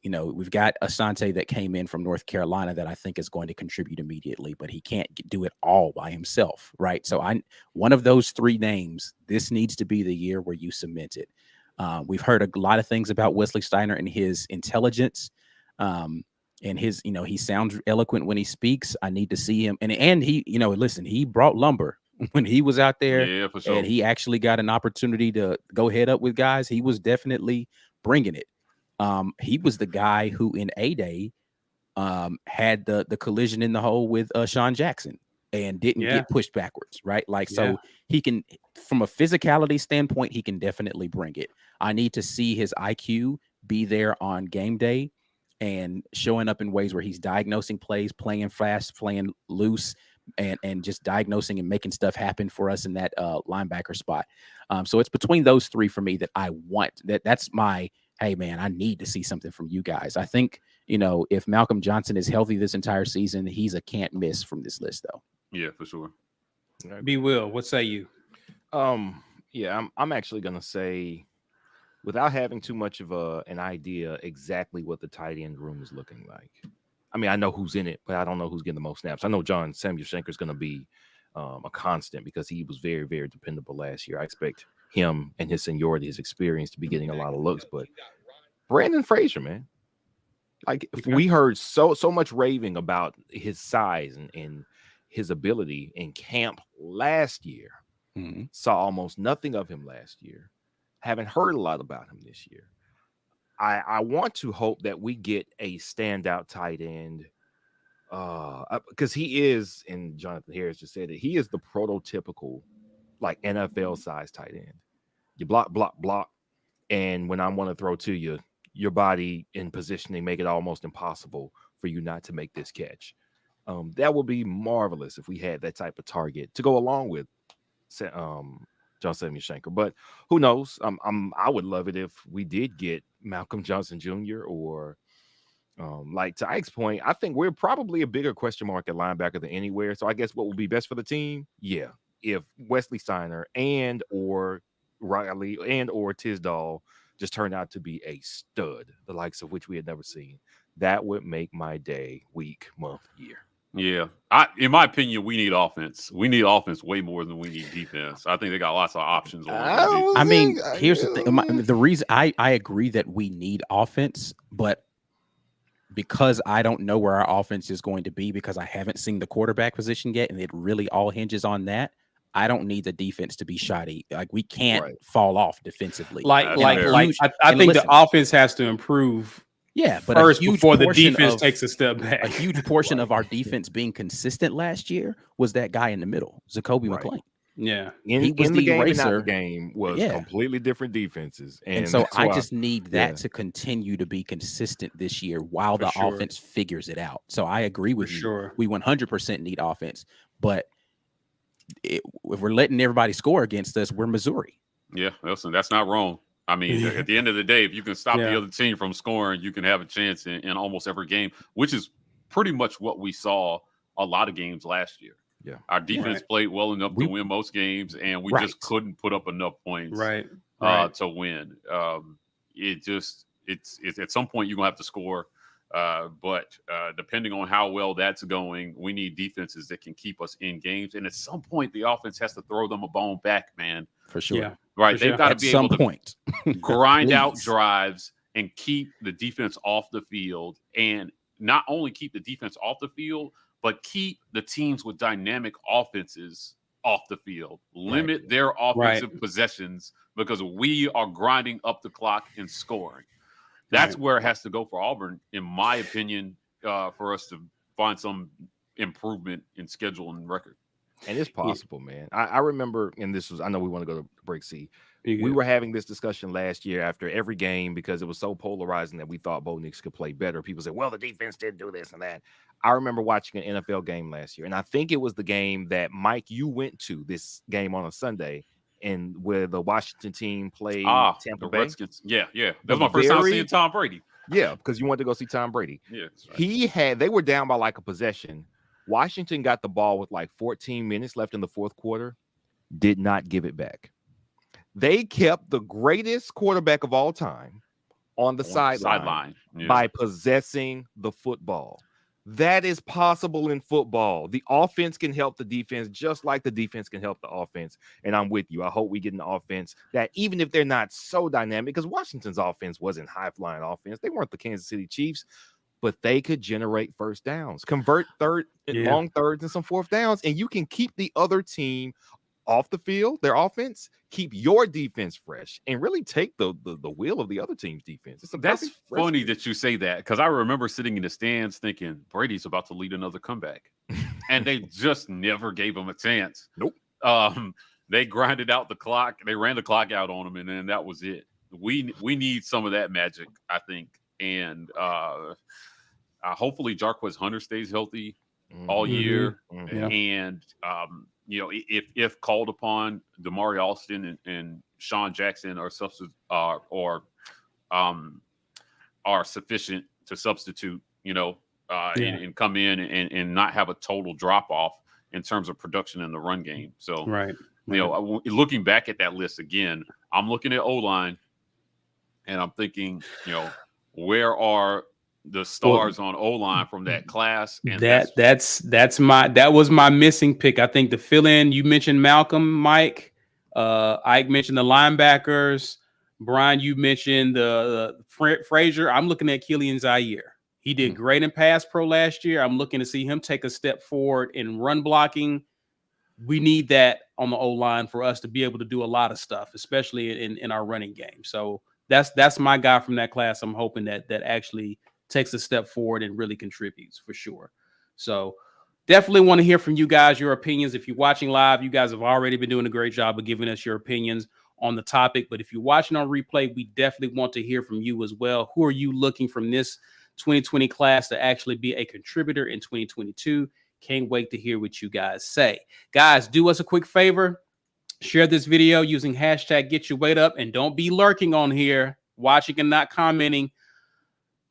We've got Asante that came in from North Carolina that I think is going to contribute immediately, but he can't do it all by himself, right? So one of those 3 names, this needs to be the year where you cement it. We've heard a lot of things about Wesley Steiner and his intelligence, and his, he sounds eloquent when he speaks. I need to see him. And he, listen, he brought lumber when he was out there. Yeah, for sure. And he actually got an opportunity to go head up with guys. He was definitely bringing it. He was the guy who in A-Day had the collision in the hole with Sean Jackson and didn't get pushed backwards, right? So he can, from a physicality standpoint, he can definitely bring it. I need to see his IQ be there on game day and showing up in ways where he's diagnosing plays, playing fast, playing loose, and just diagnosing and making stuff happen for us in that linebacker spot. So it's between those 3 for me that I want. That's my, hey, man, I need to see something from you guys. I think, if Malcolm Johnson is healthy this entire season, he's a can't miss from this list, though. Yeah, for sure. B. Will, what say you? I'm actually going to say, without having too much of an idea exactly what the tight end room is looking like. I mean, I know who's in it, but I don't know who's getting the most snaps. I know John Samuel Shenker is going to be a constant because he was very, very dependable last year. I expect him and his seniority, his experience to be getting a lot of looks. But Brandon Frazier, man, like we heard so much raving about his size and his ability in camp last year. Mm-hmm. Saw almost nothing of him last year. Haven't heard a lot about him this year. I want to hope that we get a standout tight end because he is, and Jonathan Harris just said it, he is the prototypical like NFL size tight end. You block, block, block. And when I want to throw to you, your body in positioning make it almost impossible for you not to make this catch. That would be marvelous if we had that type of target to go along with John Shanker. But who knows? I would love it if we did get Malcolm Johnson Jr. or like to Ike's point, I think we're probably a bigger question mark at linebacker than anywhere. So I guess what would be best for the team? Yeah, if Wesley Steiner and or Riley and or Tisdall just turned out to be a stud, the likes of which we had never seen, that would make my day, week, month, year. Yeah. In my opinion, we need offense. We need offense way more than we need defense. I think they got lots of options. I mean, here's the thing. The reason I agree that we need offense, but because I don't know where our offense is going to be because I haven't seen the quarterback position yet, and it really all hinges on that. I don't need the defense to be shoddy. Like we can't fall off defensively. I think the offense has to improve. Yeah, but first before the defense takes a step back. A huge portion of our defense being consistent last year was that guy in the middle, Zacoby Mclean. Yeah, he was the game eraser. And out the game was completely different defenses, and so I just need that to continue to be consistent this year while the offense figures it out. So I agree with you. Sure, we 100% need offense, but if we're letting everybody score against us, we're Missouri. Yeah, listen, that's not wrong. I mean, at the end of the day, if you can stop the other team from scoring, you can have a chance in almost every game, which is pretty much what we saw a lot of games last year. Yeah, our defense played well enough to win most games, and we just couldn't put up enough points to win. It's at some point you're gonna have to score, but depending on how well that's going, we need defenses that can keep us in games. And at some point, the offense has to throw them a bone back, man. For sure, right? They've got to be able to grind out drives and keep the defense off the field, and not only keep the defense off the field, but keep the teams with dynamic offenses off the field. Limit their offensive possessions because we are grinding up the clock and scoring. That's where it has to go for Auburn, in my opinion, for us to find some improvement in schedule and record. And it's possible, man. I remember, and I know we want to go to break C. We were having this discussion last year after every game because it was so polarizing that we thought Bo Nix could play better. People said, well, the defense didn't do this and that. I remember watching an NFL game last year, and I think it was the game that, Mike, you went to, this game on a Sunday, and where the Washington team played Tampa Bay. Redskins. Yeah. That was my first time seeing Tom Brady. Yeah, because you wanted to go see Tom Brady. Yeah, that's right. They were down by like a possession. Washington got the ball with like 14 minutes left in the fourth quarter, did not give it back. They kept the greatest quarterback of all time on the sideline by possessing the football. That is possible in football. The offense can help the defense just like the defense can help the offense. And I'm with you. I hope we get an offense that, even if they're not so dynamic, because Washington's offense wasn't high-flying offense. They weren't the Kansas City Chiefs, but they could generate first downs, convert long thirds and some fourth downs, and you can keep the other team off the field, their offense, keep your defense fresh, and really take the wheel of the other team's defense. That's funny that you say that, because I remember sitting in the stands thinking Brady's about to lead another comeback, and they just never gave him a chance. Nope. They grinded out the clock. They ran the clock out on him, and then that was it. We need some of that magic, I think, and hopefully Jarquez Hunter stays healthy all year, and if called upon, Damari Alston and Sean Jackson are sufficient to substitute, and come in and not have a total drop off in terms of production in the run game. So, looking back at that list again, I'm looking at O-line and I'm thinking, where are the stars on O-line from that class? And that was my missing pick. I think the fill-in, you mentioned Malcolm, Mike, Ike mentioned the linebackers, Brian, you mentioned the Frazier. I'm looking at Killian Zaire. He did great in pass pro last year. I'm looking to see him take a step forward in run blocking. We need that on the O-line for us to be able to do a lot of stuff, especially in our running game. So that's my guy from that class. I'm hoping that actually takes a step forward and really contributes for sure. So definitely want to hear from you guys, your opinions. If you're watching live, you guys have already been doing a great job of giving us your opinions on the topic. But if you're watching on replay, we definitely want to hear from you as well. Who are you looking from this 2020 class to actually be a contributor in 2022? Can't wait to hear what you guys say. Guys, do us a quick favor. Share this video using hashtag Get Your Weight Up, and don't be lurking on here, watching and not commenting.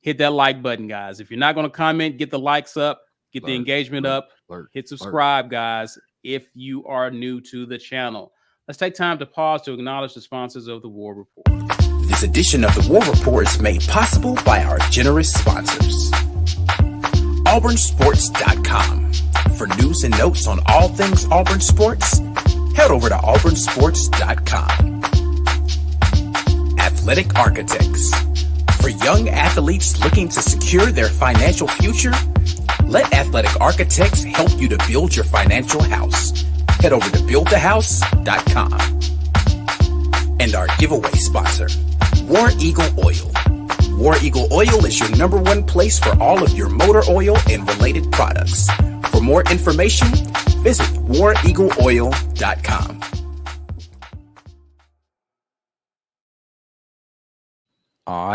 Hit that like button, guys. If you're not going to comment, get the likes up, get the engagement up, hit subscribe, guys, if you are new to the channel. Let's take time to pause to acknowledge the sponsors of the War Report. This edition of the War Report is made possible by our generous sponsors. AuburnSports.com. For news and notes on all things Auburn Sports, head over to AuburnSports.com. Athletic Architects. For young athletes looking to secure their financial future, let Athletic Architects help you to build your financial house. Head over to BuildTheHouse.com. And our giveaway sponsor, War Eagle Oil. War Eagle Oil is your #1 place for all of your motor oil and related products. For more information, visit WarEagleOil.com.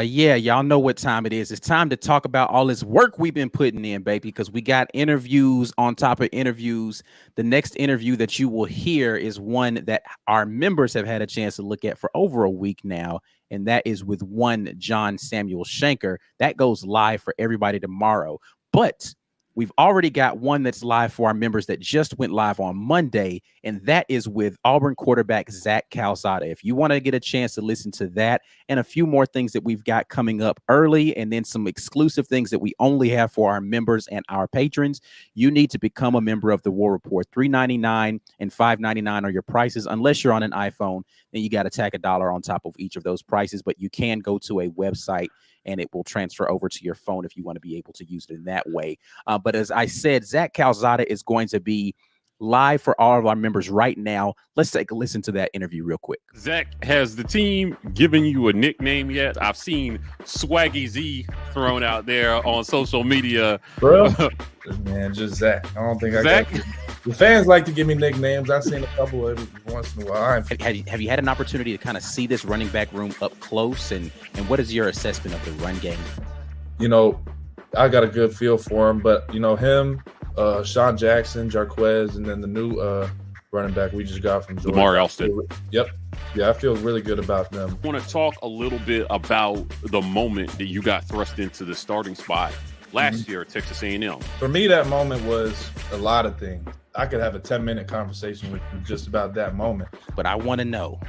Yeah, y'all know what time it is. It's time to talk about all this work we've been putting in, baby, because we got interviews on top of interviews. The next interview that you will hear is one that our members have had a chance to look at for over a week now, and that is with one John Samuel Shanker. That goes live for everybody tomorrow. But we've already got one that's live for our members that just went live on Monday, and that is with Auburn quarterback Zach Calzada. If you want to get a chance to listen to that and a few more things that we've got coming up early, and then some exclusive things that we only have for our members and our patrons, you need to become a member of the War Report. $3.99 and $5.99 are your prices. Unless you're on an iPhone, then you got to tack $1 on top of each of those prices, but you can go to a website and it will transfer over to your phone if you want to be able to use it in that way. But as I said, Zach Calzada is going to be live for all of our members right now. Let's take a listen to that interview real quick. Zach, has the team given you a nickname yet? I've seen Swaggy Z thrown out there on social media. Bro, man, just Zach. I don't think Zach? I got the fans like to give me nicknames. I've seen a couple every once in a while. Have you had an opportunity to kind of see this running back room up close, and what is your assessment of the run game? You know, I got a good feel for him, but you know him, Sean Jackson, Jarquez, and then the new running back we just got from Georgia. Lamar Elston. Yep. Yeah, I feel really good about them. I want to talk a little bit about the moment that you got thrust into the starting spot last year at Texas A&M. For me, that moment was a lot of things. I could have a 10-minute conversation with you just about that moment. But I want to know,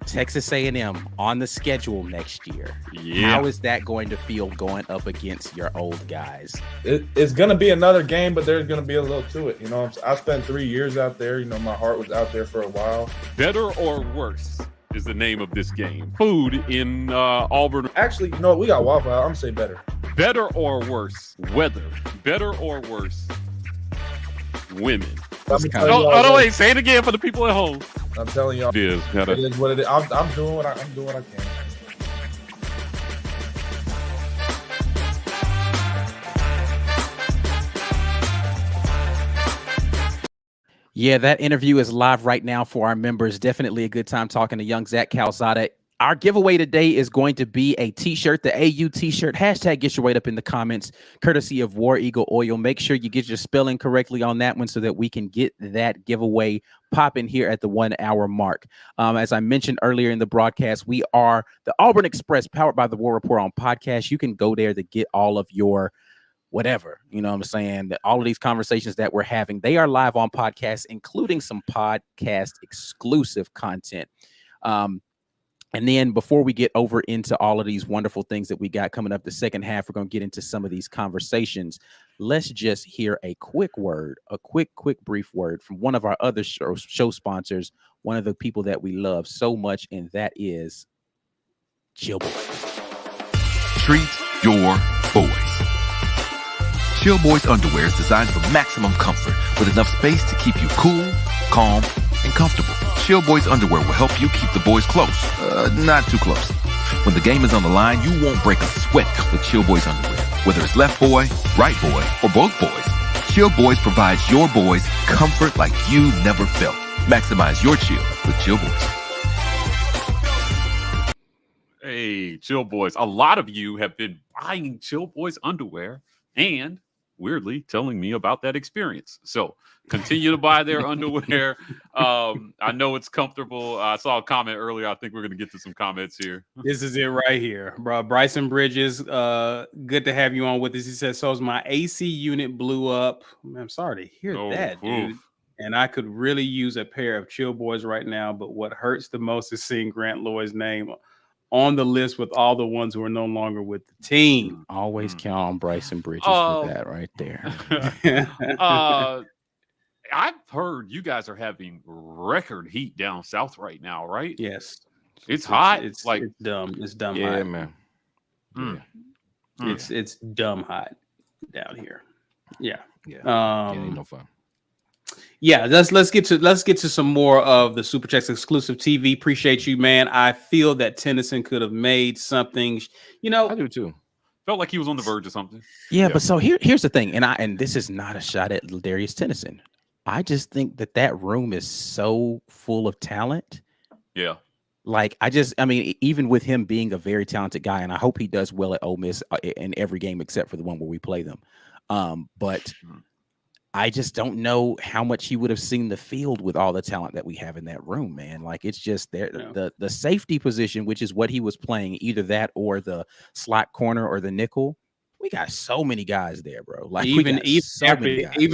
Texas A&M on the schedule next year. Yeah. How is that going to feel going up against your old guys? It's going to be another game, but there's going to be a little to it. You know, I spent 3 years out there. You know, my heart was out there for a while. Better or worse is the name of this game. Food in Auburn. Actually, you know what? We got Waffle House. I'm going to say better. Better or worse weather. Better or worse women. Oh, wait. Say it again for the people at home. I'm telling y'all. It is what it is. I'm doing what I can. Yeah, that interview is live right now for our members. Definitely a good time talking to young Zach Calzada. Our giveaway today is going to be a t-shirt, the AU t-shirt. Hashtag Get Your Weight Up in the comments, courtesy of War Eagle Oil. Make sure you get your spelling correctly on that one so that we can get that giveaway popping here at the 1 hour mark. As I mentioned earlier in the broadcast, we are the Auburn Express, powered by the War Rapport on podcast. You can go there to get all of your whatever, you know what I'm saying? All of these conversations that we're having, they are live on podcasts, including some podcast exclusive content. And then before we get over into all of these wonderful things that we got coming up the second half, we're going to get into some of these conversations. Let's just hear a quick word, a quick brief word from one of our other show sponsors, one of the people that we love so much, and that is Chill Boys. Treat your boys. Chill Boys underwear is designed for maximum comfort with enough space to keep you cool, calm, and comfortable. Chill Boys underwear will help you keep the boys close, not too close. When the game is on the line, you won't break a sweat with Chill Boys underwear. Whether it's left boy, right boy, or both boys, Chill Boys provides your boys comfort like you never felt. Maximize your chill with Chill Boys. Chill Boys. A lot of you have been buying Chill Boys underwear and weirdly telling me about that experience. So continue to buy their underwear. I know it's comfortable. I saw a comment earlier. I think we're going to get to some comments here. This is it right here, bro. Bryson Bridges, good to have you on with us. He says, so my AC unit blew up. Man, I'm sorry to hear that, dude. And I could really use a pair of Chill Boys right now. But what hurts the most is seeing Grant Lloyd's name on the list with all the ones who are no longer with the team. Always count on Bryson Bridges for that right there. I've heard you guys are having record heat down south right now, right? Yes. It's hot. It's dumb. It's dumb Yeah, hot. man. It's dumb hot down here. Yeah. Ain't no fun. Yeah, let's get to some more of the Super Checks exclusive TV. Appreciate you, man. I feel that Tennyson could have made something. I do too. Felt like he was on the verge of something. Yeah, but so here's the thing, and this is not a shot at Darius Tennyson. I just think that room is so full of talent. Yeah. Like I mean, even with him being a very talented guy, and I hope he does well at Ole Miss in every game except for the one where we play them. But I just don't know how much he would have seen the field with all the talent that we have in that room, man. Like it's just there, the safety position, which is what he was playing, either that or the slot corner or the nickel. We got so many guys there, bro. Like even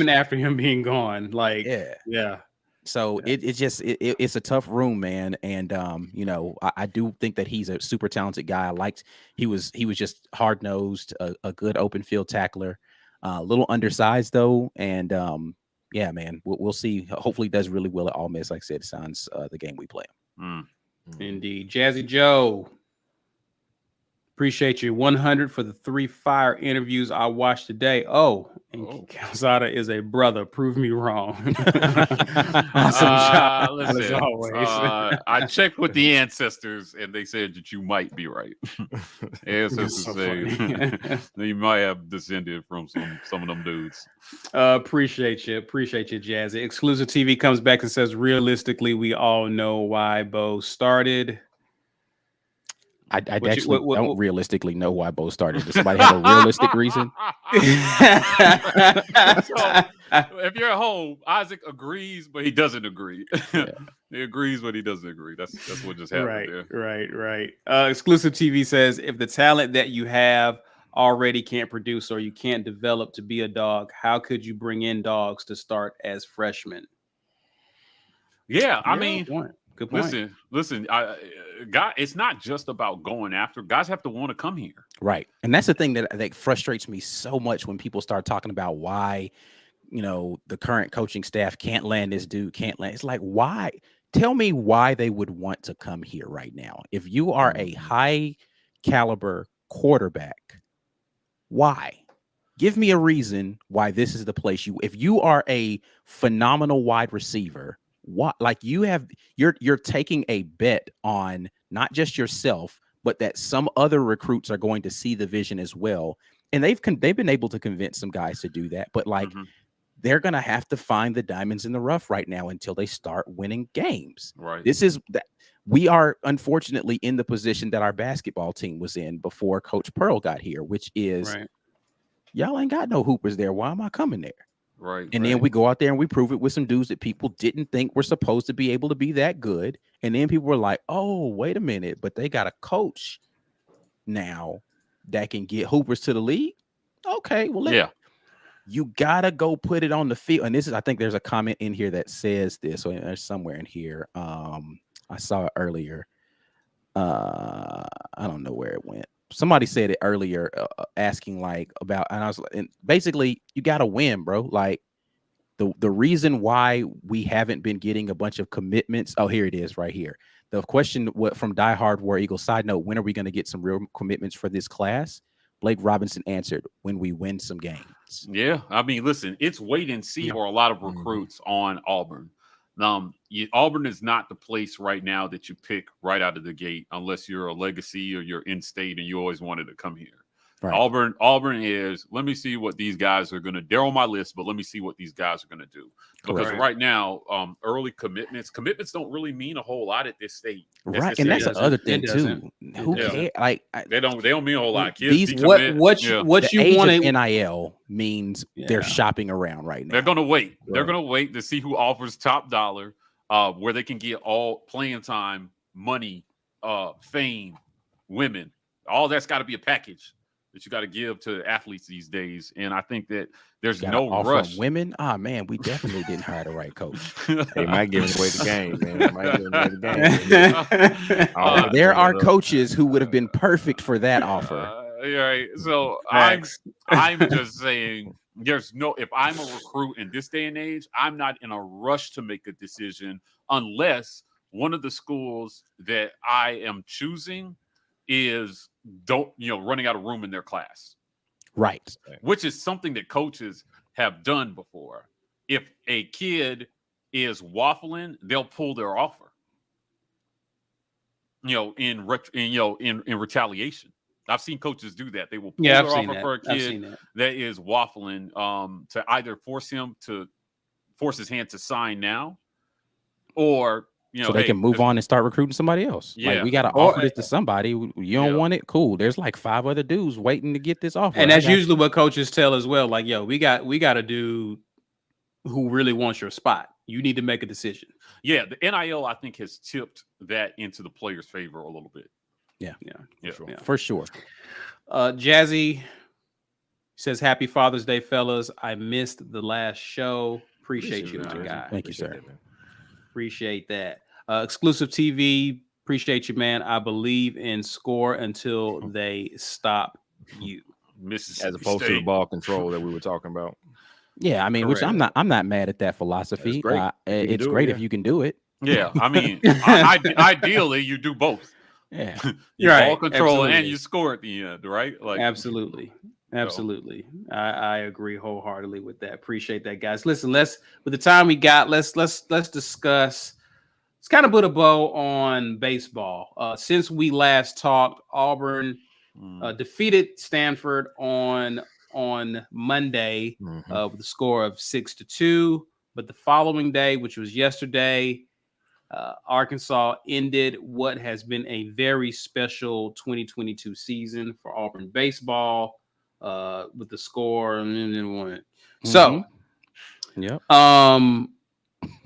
after him being gone, like yeah. So it's a tough room, man. And I do think that he's a super talented guy. I liked he was just hard nosed, a good open field tackler. A little undersized though, and yeah, man, we'll see. Hopefully, he does really well at Ole Miss. Like I said, sounds the game we play. Indeed, Jazzy Joe. Appreciate you. 100 for the 3 fire interviews I watched today. And Calzada is a brother. Prove me wrong. Awesome job. Listen, as always. I checked with the ancestors, and they said that you might be right. Ancestors say you might have descended from some of them dudes. Appreciate you, Jazzy. Exclusive TV comes back and says, realistically, we all know why Bo started. I don't realistically know why Bo started. Does somebody have a realistic reason? So, if you're at home, Isaac agrees, but he doesn't agree. He agrees, but he doesn't agree. That's what just happened there. Right. Exclusive TV says, if the talent that you have already can't produce or you can't develop to be a dog, how could you bring in dogs to start as freshmen? Yeah, I mean, good point. Listen, it's not just about going after. Guys have to want to come here. Right. And that's the thing that frustrates me so much when people start talking about why, the current coaching staff can't land this dude, can't land. It's like, why? Tell me why they would want to come here right now. If you are a high caliber quarterback, why? Give me a reason why this is the place if you are a phenomenal wide receiver, what, like you're taking a bet on not just yourself, but that some other recruits are going to see the vision as well. And they've been able to convince some guys to do that, but they're going to have to find the diamonds in the rough right now until they start winning games. Right. This is that we are unfortunately in the position that our basketball team was in before Coach Pearl got here, which is y'all ain't got no hoopers there. Why am I coming there? Right. And then we go out there and we prove it with some dudes that people didn't think were supposed to be able to be that good. And then people were like, oh, wait a minute, but they got a coach now that can get hoopers to the league. Okay, well, you gotta go put it on the field. And I think there's a comment in here that says this, or there's somewhere in here. I saw it earlier. I don't know where it went. Somebody said it earlier, asking about, and I was, and basically you got to win, bro. Like the reason why we haven't been getting a bunch of commitments. Oh, here it is right here. The question from Die Hard War Eagle, side note, when are we going to get some real commitments for this class? Blake Robinson answered, when we win some games. Yeah. I mean, listen, it's wait and see for a lot of recruits on Auburn. Auburn is not the place right now that you pick right out of the gate unless you're a legacy or you're in state and you always wanted to come here. Right. Auburn is, let me see what these guys are going to, they're on my list, but let me see what these guys are going to do. Because right now, early commitments don't really mean a whole lot at this stage. Right. And that's the other thing too. Who cares? Like they don't mean a whole lot. Kids what you want to NIL means they're shopping around right now. They're going to wait. Right. They're going to wait to see who offers top dollar, where they can get all playing time, money, fame, women. All that's got to be a package that you got to give to athletes these days. And I think that there's no rush. Women? Ah, man, we definitely didn't hire the right coach. They might give away the game, man. There are coaches who would have been perfect for that offer. Right. So I'm just saying if I'm a recruit in this day and age, I'm not in a rush to make a decision unless one of the schools that I am choosing is running out of room in their class. Right. Which is something that coaches have done before. If a kid is waffling, they'll pull their offer. In retaliation. I've seen coaches do that. They will pull their offer for a kid that is waffling to either force his hand to sign now, or so they can move on and start recruiting somebody else. Yeah. Like, we got to offer this to somebody. You don't want it? Cool. There's like 5 other dudes waiting to get this offer. And that's usually what coaches tell as well. Like, we got a dude who really wants your spot. You need to make a decision. Yeah. The NIL, I think, has tipped that into the player's favor a little bit. Yeah. For sure. Jazzy says, "Happy Father's Day, fellas. I missed the last show. Appreciate you, my guy." Thank you, sir. Appreciate that. Exclusive TV, appreciate you, man. I believe in score until they stop you. As opposed to the ball control that we were talking about. Yeah, I mean, which I'm not mad at that philosophy. It's great if you can do it. Yeah, I mean, ideally you do both. Yeah, you ball control and you score at the end, right? Like absolutely. I agree wholeheartedly with that. Appreciate that, guys. Listen, with the time we got, let's discuss. Let's kind of put a bow on baseball. Since we last talked, Auburn defeated Stanford on Monday with a score of 6-2. But the following day, which was yesterday, Arkansas ended what has been a very special 2022 season for Auburn baseball with the score and then won it. So,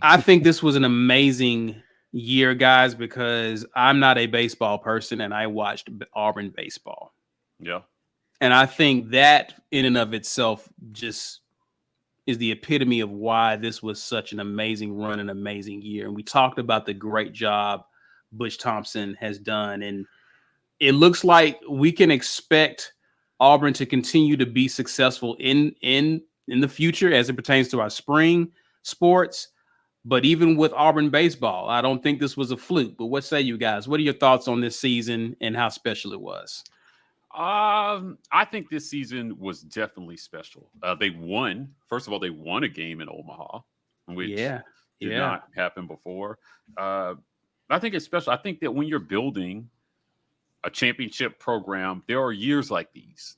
I think this was an amazing year, guys, because I'm not a baseball person and I watched Auburn baseball. Yeah. And I think that in and of itself just is the epitome of why this was such an amazing run, an amazing year. And we talked about the great job Butch Thompson has done. And it looks like we can expect Auburn to continue to be successful in the future as it pertains to our spring sports. But even with Auburn baseball, I don't think this was a fluke. But what say you guys? What are your thoughts on this season and how special it was? I think this season was definitely special. They won. First of all, they won a game in Omaha, which did not happen before. I think it's special. I think that when you're building a championship program, there are years like these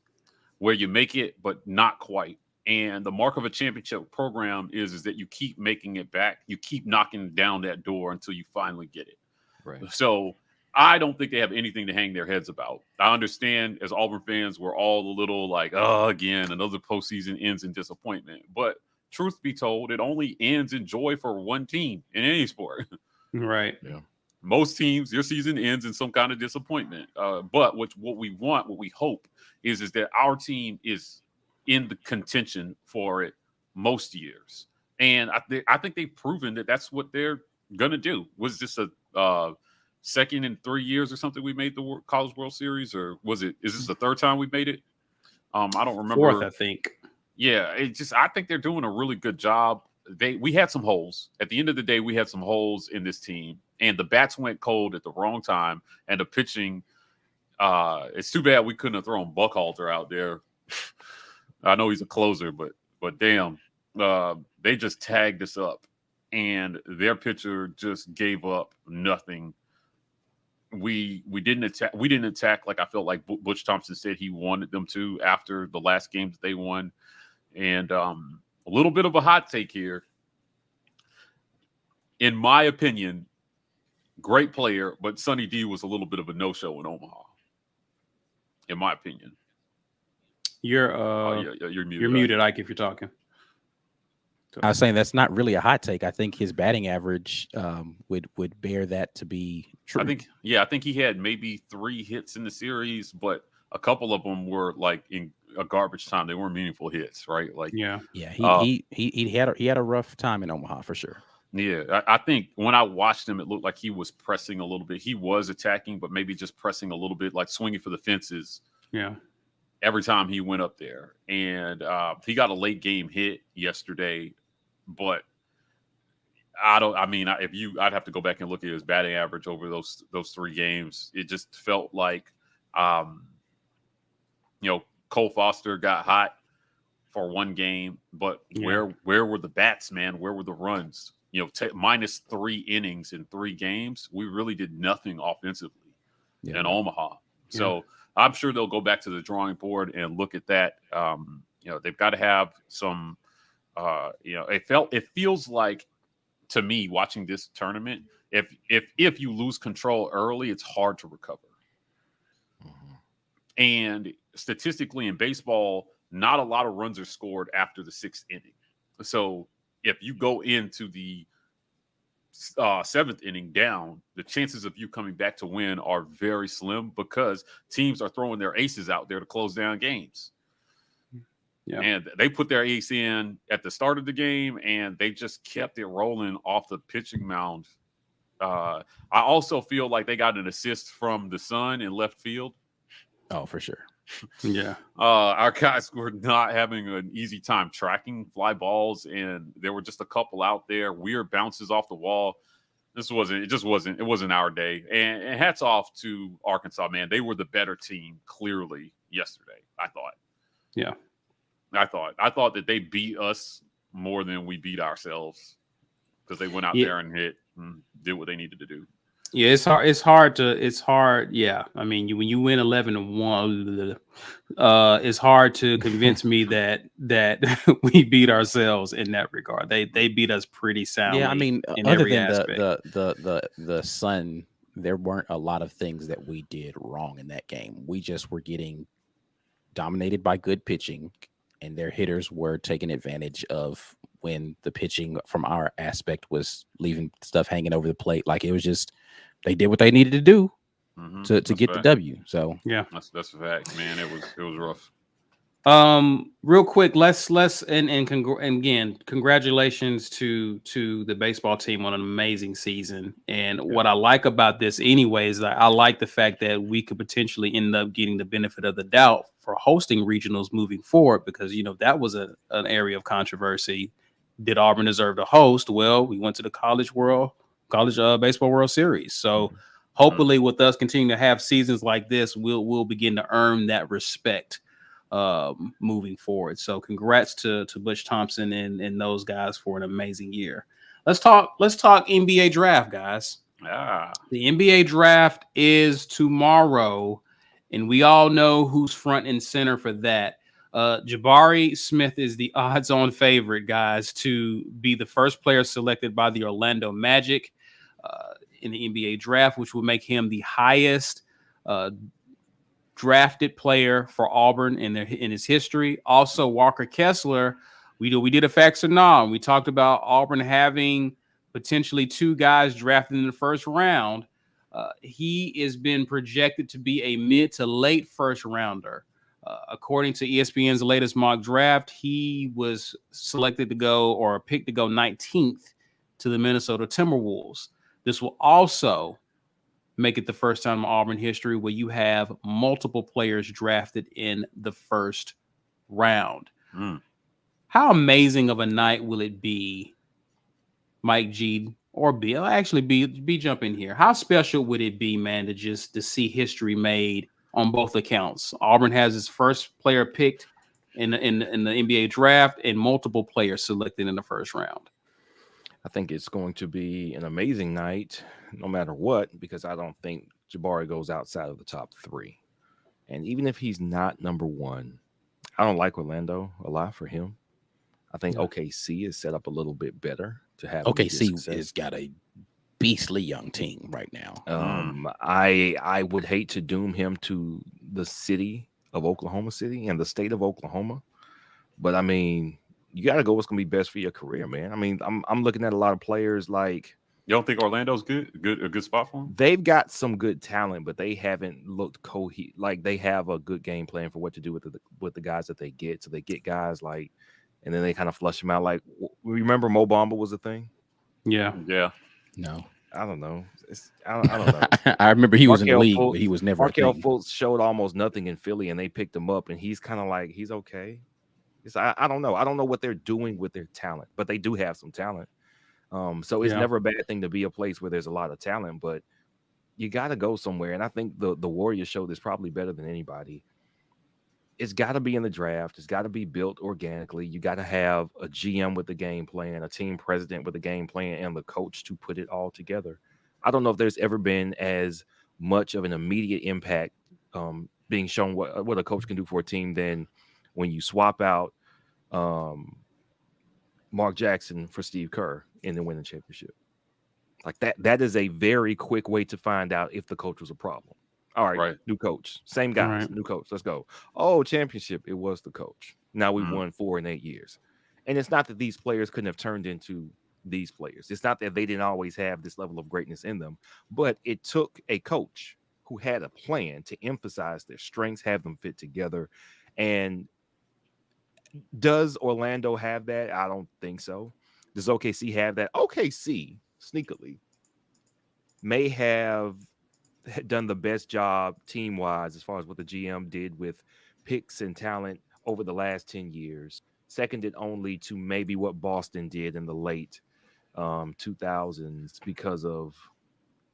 where you make it, but not quite. And the mark of a championship program is that you keep making it back. You keep knocking down that door until you finally get it. Right. So I don't think they have anything to hang their heads about. I understand as Auburn fans, we're all a little like, oh, again, another postseason ends in disappointment. But truth be told, it only ends in joy for one team in any sport. Right. Yeah. Most teams, your season ends in some kind of disappointment. But what we want, what we hope is that our team is in the contention for it most years. And I think they've proven that that's what they're going to do. Was this a second in 3 years or something we made the College World Series? Or is this the third time we made it? I don't remember. Fourth, I think. Yeah, I think they're doing a really good job. We had some holes. At the end of the day, we had some holes in this team. And the bats went cold at the wrong time. And the pitching, it's too bad we couldn't have thrown Buckhalter out there. I know he's a closer, but damn, they just tagged us up, and their pitcher just gave up nothing we didn't attack like I felt like Butch Thompson said he wanted them to after the last games that they won. And a little bit of a hot take here. In my opinion, great player, but Sonny D was a little bit of a no-show in Omaha. In my opinion. You're you're muted. You're muted, Ike, if you're talking. I was saying that's not really a hot take. I think his batting average would bear that to be true. I think he had maybe 3 hits in the series, but a couple of them were like in a garbage time. They weren't meaningful hits, right? Like he had a rough time in Omaha for sure. Yeah, I think when I watched him, it looked like he was pressing a little bit. He was attacking, but maybe just pressing a little bit, like swinging for the fences. Yeah. Every time he went up there, and he got a late game hit yesterday, but I'd have to go back and look at his batting average over those 3 games. It just felt like, Cole Foster got hot for 1 game, but where were the bats, man? Where were the runs? Minus 3 innings in 3 games. We really did nothing offensively in Omaha. So I'm sure they'll go back to the drawing board and look at that. They've got to have some. It feels like to me watching this tournament, if you lose control early, it's hard to recover. Mm-hmm. And statistically in baseball, not a lot of runs are scored after the 6th inning. So if you go into the 7th inning down, the chances of you coming back to win are very slim because teams are throwing their aces out there to close down games. Yeah. And they put their ace in at the start of the game, and they just kept it rolling off the pitching mound. I also feel like they got an assist from the Sun in left field. Oh, for sure. Yeah. Our guys were not having an easy time tracking fly balls, and there were just a couple out there, weird bounces off the wall. It wasn't our day. And hats off to Arkansas, man. They were the better team clearly yesterday, I thought. Yeah. I thought that they beat us more than we beat ourselves because they went out there and hit and did what they needed to do. Yeah, it's hard. Yeah. I mean, when you win 11-1, it's hard to convince me that we beat ourselves in that regard. They beat us pretty soundly. Yeah, I mean, other than the Sun, there weren't a lot of things that we did wrong in that game. We just were getting dominated by good pitching, and their hitters were taking advantage of when the pitching from our aspect was leaving stuff hanging over the plate. Like it was just, they did what they needed to do to get the W. So yeah, that's a fact, man. It was rough. Real quick, let's again, congratulations to the baseball team on an amazing season. And what I like about this, anyways, I like the fact that we could potentially end up getting the benefit of the doubt for hosting regionals moving forward, because that was an area of controversy. Did Auburn deserve to host? Well, we went to the college baseball World Series, so hopefully, with us continuing to have seasons like this, we'll begin to earn that respect moving forward. So congrats to Butch Thompson and those guys for an amazing year. Let's talk NBA draft, guys. The NBA draft is tomorrow, and we all know who's front and center for that. Jabari Smith is the odds-on favorite, guys, to be the first player selected by the Orlando Magic in the NBA draft, which will make him the highest drafted player for Auburn in his history. Also, Walker Kessler, we did a facts or non. We talked about Auburn having potentially 2 guys drafted in the first round. He has been projected to be a mid to late first rounder. According to ESPN's latest mock draft, he was selected to go or picked to go 19th to the Minnesota Timberwolves. This will also make it the first time in Auburn history where you have multiple players drafted in the first round. How amazing of a night will it be, Mike G or B? I'll actually B jump in here. How special would it be, man, to see history made on both accounts? Auburn has its first player picked in the NBA draft and multiple players selected in the first round. I think it's going to be an amazing night, no matter what, because I don't think Jabari goes outside of the top 3. And even if he's not number 1, I don't like Orlando a lot for him. I think OKC is set up a little bit better to have OKC has got a beastly young team right now. I would hate to doom him to the city of Oklahoma City and the state of Oklahoma, but I mean, you got to go what's going to be best for your career, man. I mean, I'm looking at a lot of players like. You don't think Orlando's a good spot for him? They've got some good talent, but they haven't looked like they have a good game plan for what to do with the guys that they get. So they get guys like, and then they kind of flush them out. Like, remember Mo Bamba was a thing? Yeah. No, I don't know. I don't know. I remember he was in the league, but he was never. Markelle Fultz showed almost nothing in Philly, and they picked him up, and he's kind of like he's okay. I don't know. I don't know what they're doing with their talent, but they do have some talent. So it's never a bad thing to be a place where there's a lot of talent, but you got to go somewhere. And I think the Warriors show this probably better than anybody. It's got to be in the draft. It's got to be built organically. You got to have a GM with the game plan, a team president with the game plan, and the coach to put it all together. I don't know if there's ever been as much of an immediate impact being shown what a coach can do for a team than when you swap out Mark Jackson for Steve Kerr and then win the championship. Like that is a very quick way to find out if the coach was a problem. All right. New coach, same guys, new coach. Let's go. Oh, championship. It was the coach. Now we won 4 in 8 years. And it's not that these players couldn't have turned into these players. It's not that they didn't always have this level of greatness in them, but it took a coach who had a plan to emphasize their strengths, have them fit together. And does Orlando have that? I don't think so. Does OKC have that? OKC, sneakily, may have done the best job team-wise as far as what the GM did with picks and talent over the last 10 years. Seconded only to maybe what Boston did in the late 2000s because of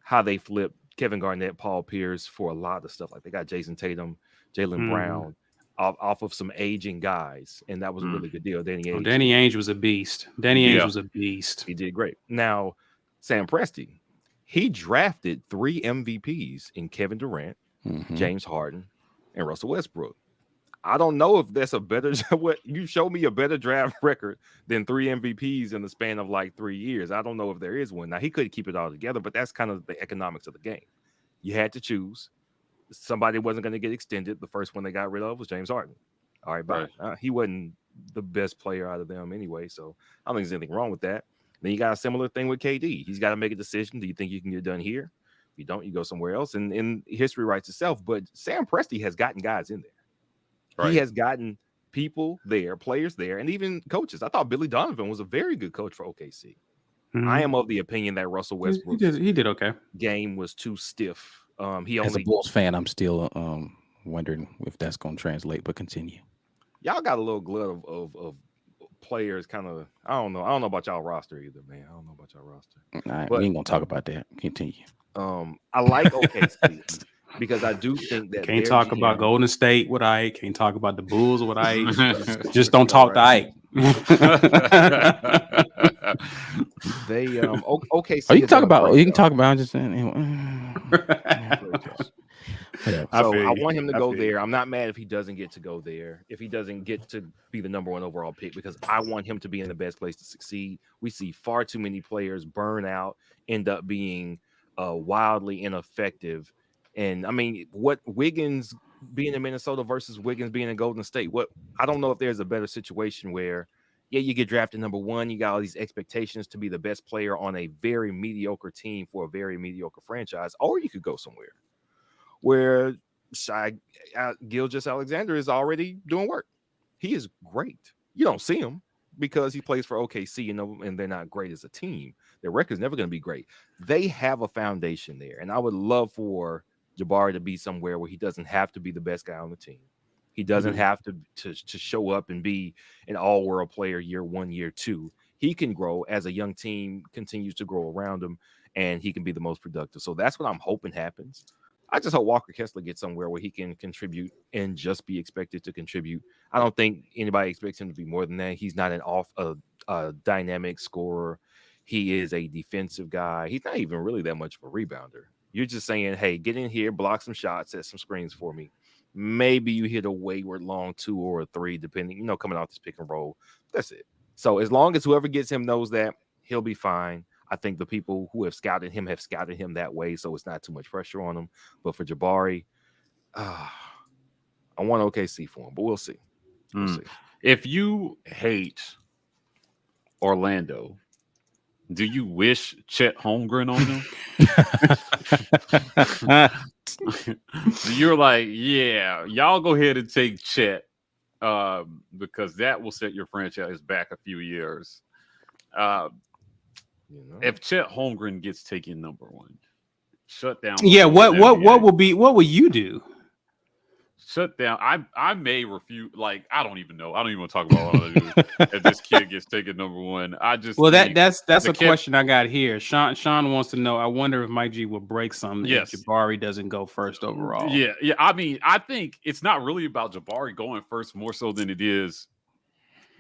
how they flipped Kevin Garnett, Paul Pierce for a lot of stuff. Like they got Jason Tatum, Jaylen Brown off of some aging guys, and that was a really good deal. Danny Ainge was a beast. Ainge was a beast. He did great. Now, Sam Presti, he drafted 3 MVPs in Kevin Durant, James Harden, and Russell Westbrook. I don't know if that's a better what you show me a better draft record than 3 MVPs in the span of like 3 years. I don't know if there is one. Now he could keep it all together, but that's kind of the economics of the game. You had to choose. Somebody wasn't going to get extended. The first one they got rid of was James Harden. All right, bye. He wasn't the best player out of them anyway, so I don't think there's anything wrong with that. Then you got a similar thing with KD. He's got to make a decision. Do you think you can get it done here? If you don't, you go somewhere else. And history writes itself. But Sam Presti has gotten guys in there. He has gotten people there, players there, and even coaches. I thought Billy Donovan was a very good coach for OKC. I am of the opinion that Russell Westbrook he did okay. Game was too stiff. As a Bulls fan, I'm still wondering if that's going to translate. But continue. Y'all got a little glut of players. Kind of. I don't know about y'all roster either, man. I don't know about y'all roster. All right, we ain't gonna talk about that. Continue. I like OKC. Because I do think that can't talk about Golden State with Ike. Can't talk about the Bulls with Ike. just don't talk to Ike. They OKC. Oh, you can talk about. You can talk about. I'm just saying. So I want him to go there. I'm not mad if he doesn't get to go there. If he doesn't get to be the number 1 overall pick, because I want him to be in the best place to succeed. We see far too many players burn out, end up being wildly ineffective. And I mean, what Wiggins being in Minnesota versus Wiggins being in Golden State, I don't know if there's a better situation where, you get drafted number 1, you got all these expectations to be the best player on a very mediocre team for a very mediocre franchise, or you could go somewhere where Gilgeous-Alexander is already doing work. He is great. You don't see him because he plays for OKC, and they're not great as a team. Their record's never going to be great. They have a foundation there, and I would love for Jabari to be somewhere where he doesn't have to be the best guy on the team. He doesn't have to show up and be an all-world player year 1, year 2. He can grow as a young team continues to grow around him, and he can be the most productive. So that's what I'm hoping happens. I just hope Walker Kessler gets somewhere where he can contribute and just be expected to contribute. I don't think anybody expects him to be more than that. He's not a dynamic scorer. he is a defensive guy. He's not even really that much of a rebounder. You're just saying, hey, get in here, block some shots, set some screens for me. Maybe you hit a wayward long 2 or a 3, depending, coming off this pick and roll. That's it. So as long as whoever gets him knows that, he'll be fine. I think the people who have scouted him that way, so it's not too much pressure on him. But for Jabari, I want OKC for him, but we'll see. We'll see. If you hate Orlando, do you wish Chet Holmgren on them? You're like, yeah, y'all go ahead and take Chet because that will set your franchise back a few years. If Chet Holmgren gets taken number 1, shut down. Yeah, what will you do? Shut down. I may refuse. Like, I don't even know. I don't even want to talk about what I do if this kid gets taken number 1. I just that's a question I got here. Sean wants to know. I wonder if Mike G will break something if Jabari doesn't go first overall. Yeah. I mean, I think it's not really about Jabari going first more so than it is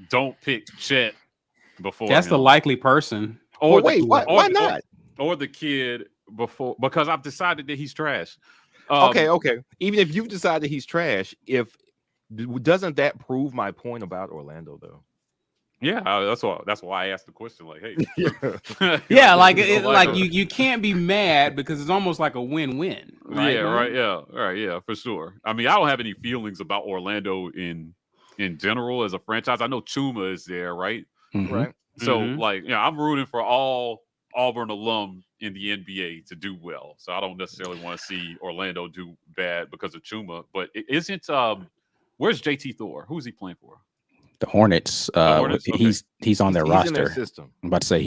don't pick Chet before. That's the likely person. Or why not? Or the kid before, because I've decided that he's trash. Okay. Even if you've decided he's trash, doesn't that prove my point about Orlando though? Yeah, that's why I asked the question. Like, hey, yeah, like you can't be mad because it's almost like a win-win. Right? Yeah, right. Yeah, right. Yeah, for sure. I mean, I don't have any feelings about Orlando in general as a franchise. I know Chuma is there, right? Mm-hmm. Right. So, I'm rooting for all Auburn alum in the NBA to do well. So I don't necessarily want to see Orlando do bad because of Chuma. But isn't where's JT Thor? Who's he playing for? The Hornets. Hornets? Okay. He's on their roster. In their system. I'm about to say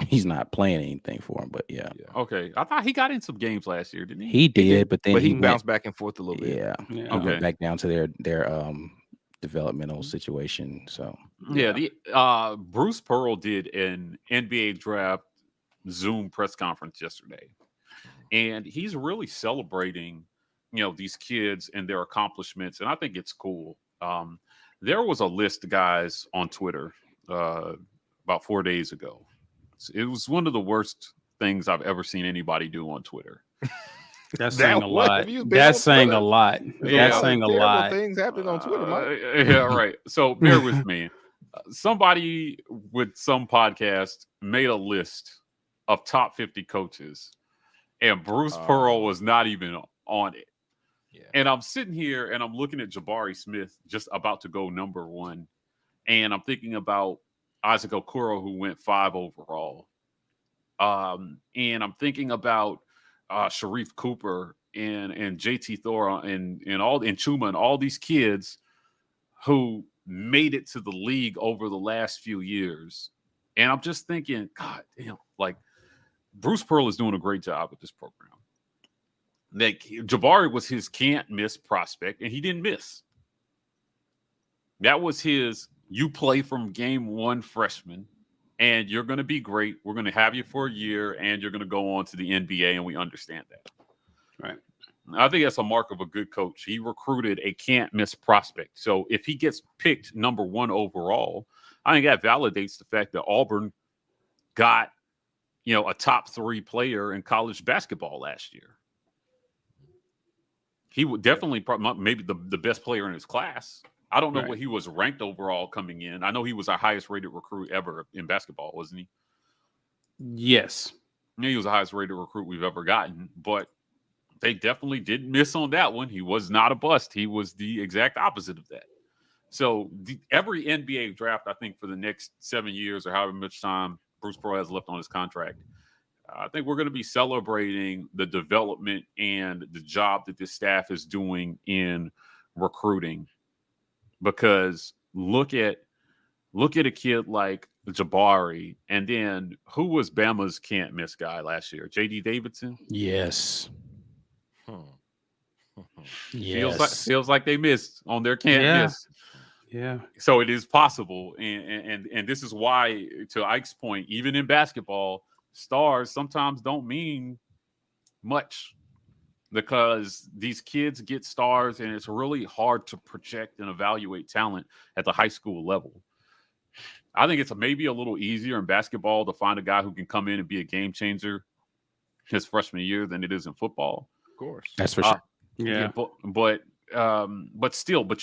he's not playing anything for him, but yeah. Okay, I thought he got in some games last year, didn't he? He did, but then he bounced back and forth a little bit. Yeah. He went back down to their developmental situation. So the Bruce Pearl did an NBA draft Zoom press conference yesterday, and he's really celebrating these kids and their accomplishments, and I think it's cool. There was a list, guys, on Twitter about 4 days ago. It was one of the worst things I've ever seen anybody do on Twitter. That's saying a lot. That's saying a lot. That's saying a lot. Things happen on Twitter, Mike. Yeah, right. So bear with me. Somebody with some podcast made a list of top 50 coaches, and Bruce Pearl was not even on it. Yeah. And I'm sitting here and I'm looking at Jabari Smith just about to go number 1, and I'm thinking about Isaac Okoro, who went 5 overall, and I'm thinking about Sharif Cooper and JT Thor and Chuma and all these kids who made it to the league over the last few years. And I'm just thinking, God damn, like Bruce Pearl is doing a great job with this program. Like Jabari was his can't miss prospect, and he didn't miss. That was his, you play from game 1 freshman, and you're going to be great. We're going to have you for a year, and you're going to go on to the NBA, and we understand that. Right. I think that's a mark of a good coach. He recruited a can't-miss prospect. So if he gets picked number 1 overall, I think that validates the fact that Auburn got, a top 3 player in college basketball last year. He would definitely maybe the best player in his class. I don't know what he was ranked overall coming in. I know he was our highest rated recruit ever in basketball, wasn't he? Yes. Yeah, he was the highest rated recruit we've ever gotten, but they definitely didn't miss on that one. He was not a bust. He was the exact opposite of that. So every NBA draft, I think for the next 7 years or however much time Bruce Pearl has left on his contract, I think we're going to be celebrating the development and the job that this staff is doing in recruiting. Because look at a kid like Jabari, and then who was Bama's can't miss guy last year? J.D. Davidson? Yes. Yes. Feels like they missed on their can't miss. Yeah. So it is possible, and this is why, to Ike's point, even in basketball, stars sometimes don't mean much because these kids get stars, and it's really hard to project and evaluate talent at the high school level. I think it's maybe a little easier in basketball to find a guy who can come in and be a game changer his freshman year than it is in football. Of course. That's for sure. Yeah. But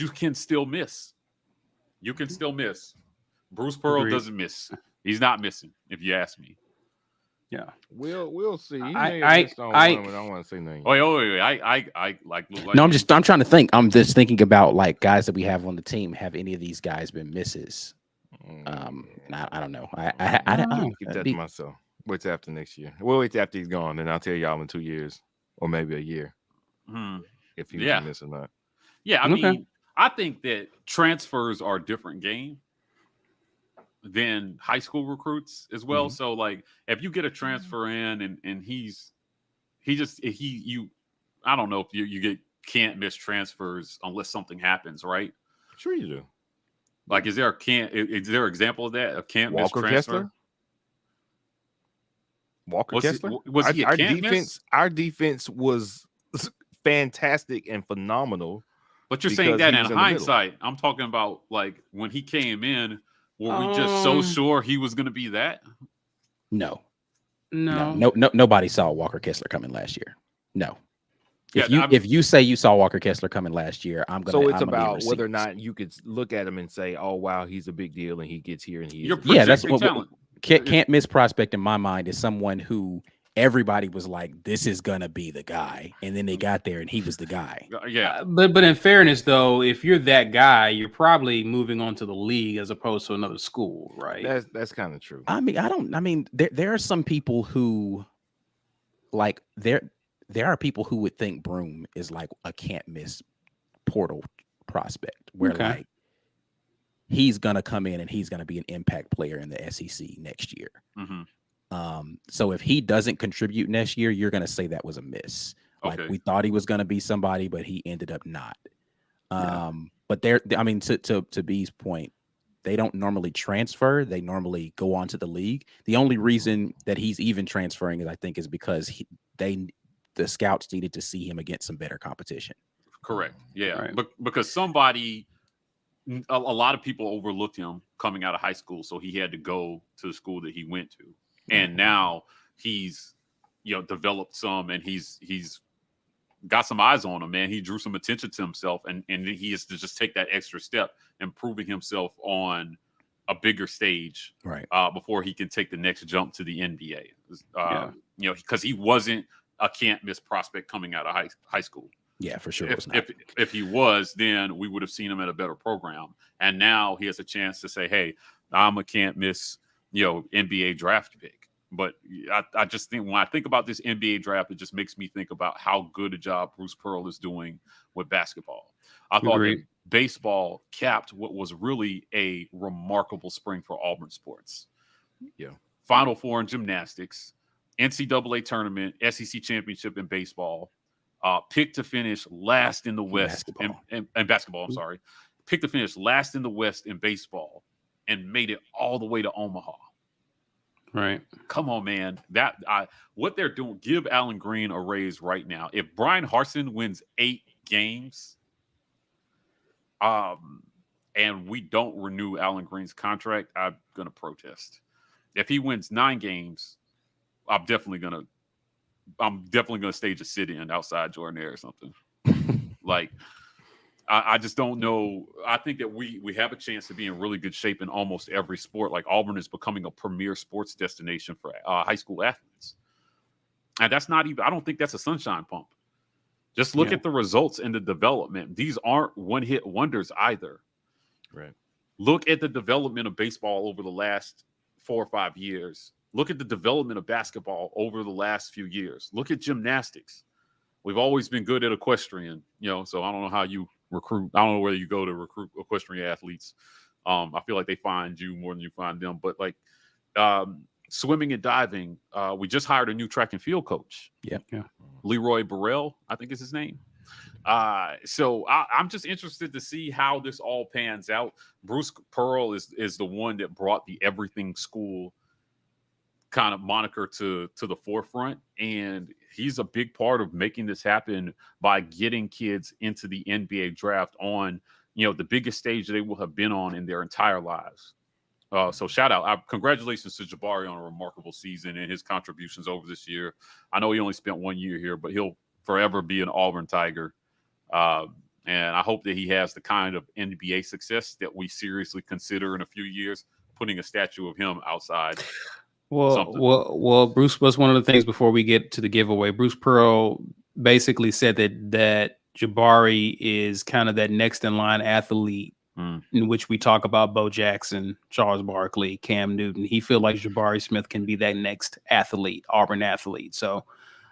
you can still miss. You can still miss. Bruce Pearl Agreed. doesn't miss. He's not missing, if you ask me. Yeah. We'll see. He I- may have missed on I- one, but I don't want to say nothing. Wait. I like. No, I'm trying to think. I'm just thinking about like guys that we have on the team. Have any of these guys been misses? And I don't know. I keep that to myself. Wait till after next year. We'll wait till after he's gone, and I'll tell y'all in 2 years or maybe a year if he was a miss or not. Yeah, I Okay. mean, I think that transfers are a different game than high school recruits as well. Mhm. So, like, if you get a transfer in and I don't know if you can't miss transfers unless something happens, right? Sure you do. Like, is there an example of that? A can't miss Walker transfer? Kessler? Walker Was he- Kessler? was he a our can't defense? miss? Our defense was fantastic and phenomenal. But you're saying because that he in was in the middle. hindsight. I'm talking about like when he came in, were we just so sure he was going to be that? No. No. Nobody saw Walker Kessler coming last year. No. Yeah, If you say you saw Walker Kessler coming last year, I'm gonna. So it's I'm gonna need about whether or receipts. not you could look at him and say, "Oh wow, he's a big deal," and he gets here and he You're is. Yeah, that's projecting what- talent. Can't miss prospect in my mind is someone who everybody was like, this is gonna be the guy, and then they got there and he was the guy. Yeah, But in fairness, though, if you're that guy, you're probably moving on to the league as opposed to another school, right? That's kind of true. I mean, there are some people who, like, there are people who would think Broom is like a can't miss portal prospect, where Okay. like he's gonna come in and he's gonna be an impact player in the SEC next year. Mhm. So if he doesn't contribute next year, you're gonna say that was a miss. Like Okay. we thought he was gonna be somebody, but he ended up not. Yeah. But I mean, to B's point, they don't normally transfer. They normally go on to the league. The only reason that he's even transferring is, I think, is because the scouts needed to see him against some better competition. correct. Yeah, Right. because a lot of people overlooked him coming out of high school, so he had to go to the school that he went to, and now he's developed some, and he's got some eyes on him, man. He drew some attention to himself, and he has to just take that extra step and proving himself on a bigger stage, Right. before he can take the next jump to the NBA. Yeah. Because he wasn't a can't miss prospect coming out of high school. Yeah, for sure. It was not. If he was, then we would have seen him at a better program. And now he has a chance to say, "Hey, I'm a can't miss, NBA draft pick." But I just think when I think about this NBA draft, it just makes me think about how good a job Bruce Pearl is doing with basketball. I thought that Agreed. baseball capped what was really a remarkable spring for Auburn sports. Yeah. Final Four in gymnastics, NCAA tournament, SEC championship in baseball. Picked to finish last in the West in basketball. I'm sorry. Picked to finish last in the West in baseball and made it all the way to Omaha. Right. Come on, man. What they're doing, give Alan Green a raise right now. If Brian Harsin wins 8 games, and we don't renew Alan Green's contract, I'm gonna protest. If he wins 9 games, I'm definitely gonna stage a sit-in outside Jordan Air or something. Like, I just don't know. I think that we have a chance to be in really good shape in almost every sport. Like, Auburn is becoming a premier sports destination for high school athletes. And that's not even, I don't think that's a sunshine pump. Just look at the results and the development. These aren't one-hit wonders either. Right. Look at the development of baseball over the last 4 or 5 years. Look at the development of basketball over the last few years. Look at gymnastics. We've always been good at equestrian, so I don't know how you recruit. I don't know where you go to recruit equestrian athletes. I feel like they find you more than you find them. But like swimming and diving, we just hired a new track and field coach. Yeah. Leroy Burrell, I think is his name. So I'm just interested to see how this all pans out. Bruce Pearl is the one that brought the everything school kind of moniker to the forefront, and he's a big part of making this happen by getting kids into the NBA draft on the biggest stage they will have been on in their entire lives. So shout out, congratulations to Jabari on a remarkable season and his contributions over this year. I know he only spent 1 year here, but he'll forever be an Auburn Tiger. And I hope that he has the kind of NBA success that we seriously consider in a few years, putting a statue of him outside. Well, Bruce was one of the things before we get to the giveaway. Bruce Pearl basically said that Jabari is kind of that next in line athlete in which we talk about Bo Jackson, Charles Barkley, Cam Newton. He feel like Jabari Smith can be that next athlete, Auburn athlete. So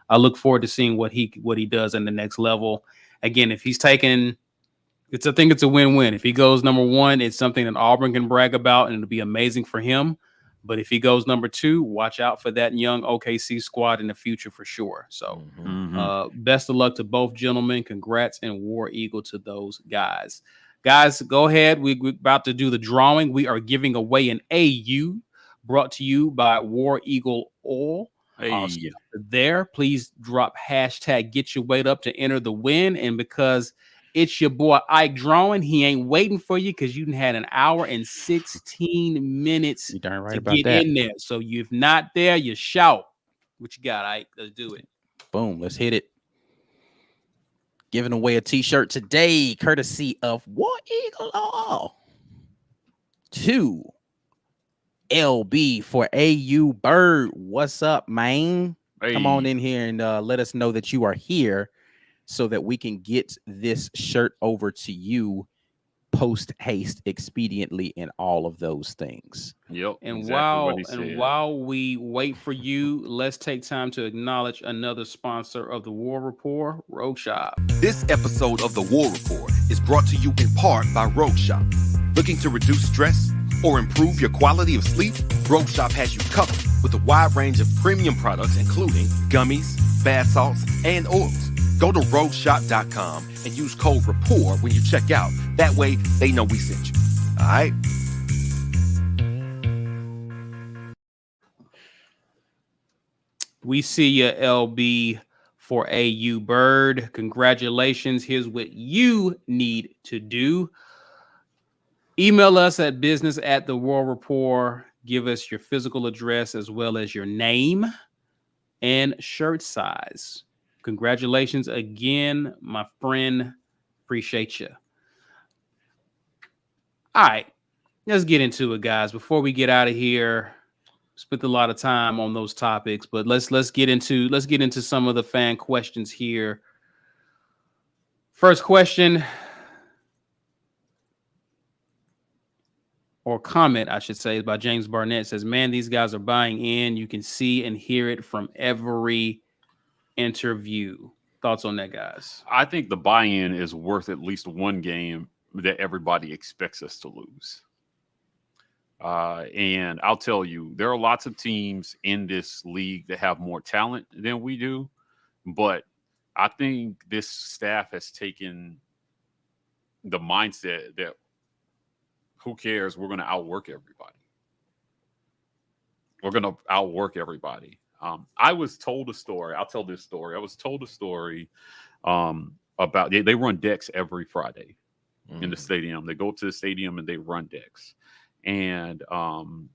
I look forward to seeing what he does in the next level. Again, if he's taking, I think it's a win-win. If he goes number one, it's something that Auburn can brag about, and it'll be amazing for him. But if he goes number two, watch out for that young OKC squad in the future for sure. So best of luck to both gentlemen. Congrats and War Eagle to those guys. Guys, go ahead. We're about to do the drawing. We are giving away an AU brought to you by War Eagle Oil. There, please drop hashtag get your weight up to enter the win. And because it's your boy Ike drawing, he ain't waiting for you because you had an hour and 16 minutes to get in there. So if not there, you shout. What you got, Ike? Let's do it. Boom. Let's hit it. Giving away a t-shirt today, courtesy of War Eagle Oil. 2 LB for AU Bird. What's up, man? Hey. Come on in here and let us know that you are here so that we can get this shirt over to you post haste expediently and all of those things. Yep. And exactly while we wait for you, let's take time to acknowledge another sponsor of the War Rapport, Rogue Shop. This episode of the War Rapport is brought to you in part by Rogue Shop. Looking to reduce stress or improve your quality of sleep? Rogue Shop has you covered with a wide range of premium products, including gummies, bath salts, and oils. Go to rogueshop.com and use code RAPPORT when you check out. That way, they know we sent you. All right? We see you, LB, for AU Bird. Congratulations. Here's what you need to do. Email us at business@thewar-rapport. Give us your physical address as well as your name and shirt size. Congratulations again, my friend. Appreciate you. All right, let's get into it, guys. Before we get out of here, spent a lot of time on those topics, but let's get into some of the fan questions here. First question, or comment, I should say, is by James Barnett. It says, man, these guys are buying in. You can see and hear it from every interview. Thoughts on that, guys? I think the buy-in is worth at least one game that everybody expects us to lose. And I'll tell you, there are lots of teams in this league that have more talent than we do. But I think this staff has taken the mindset that who cares? We're going to outwork everybody. We're going to outwork everybody. I was told a story. I'll tell this story. I was told a story about they run decks every Friday in the stadium. They go up to the stadium and they run decks. And I don't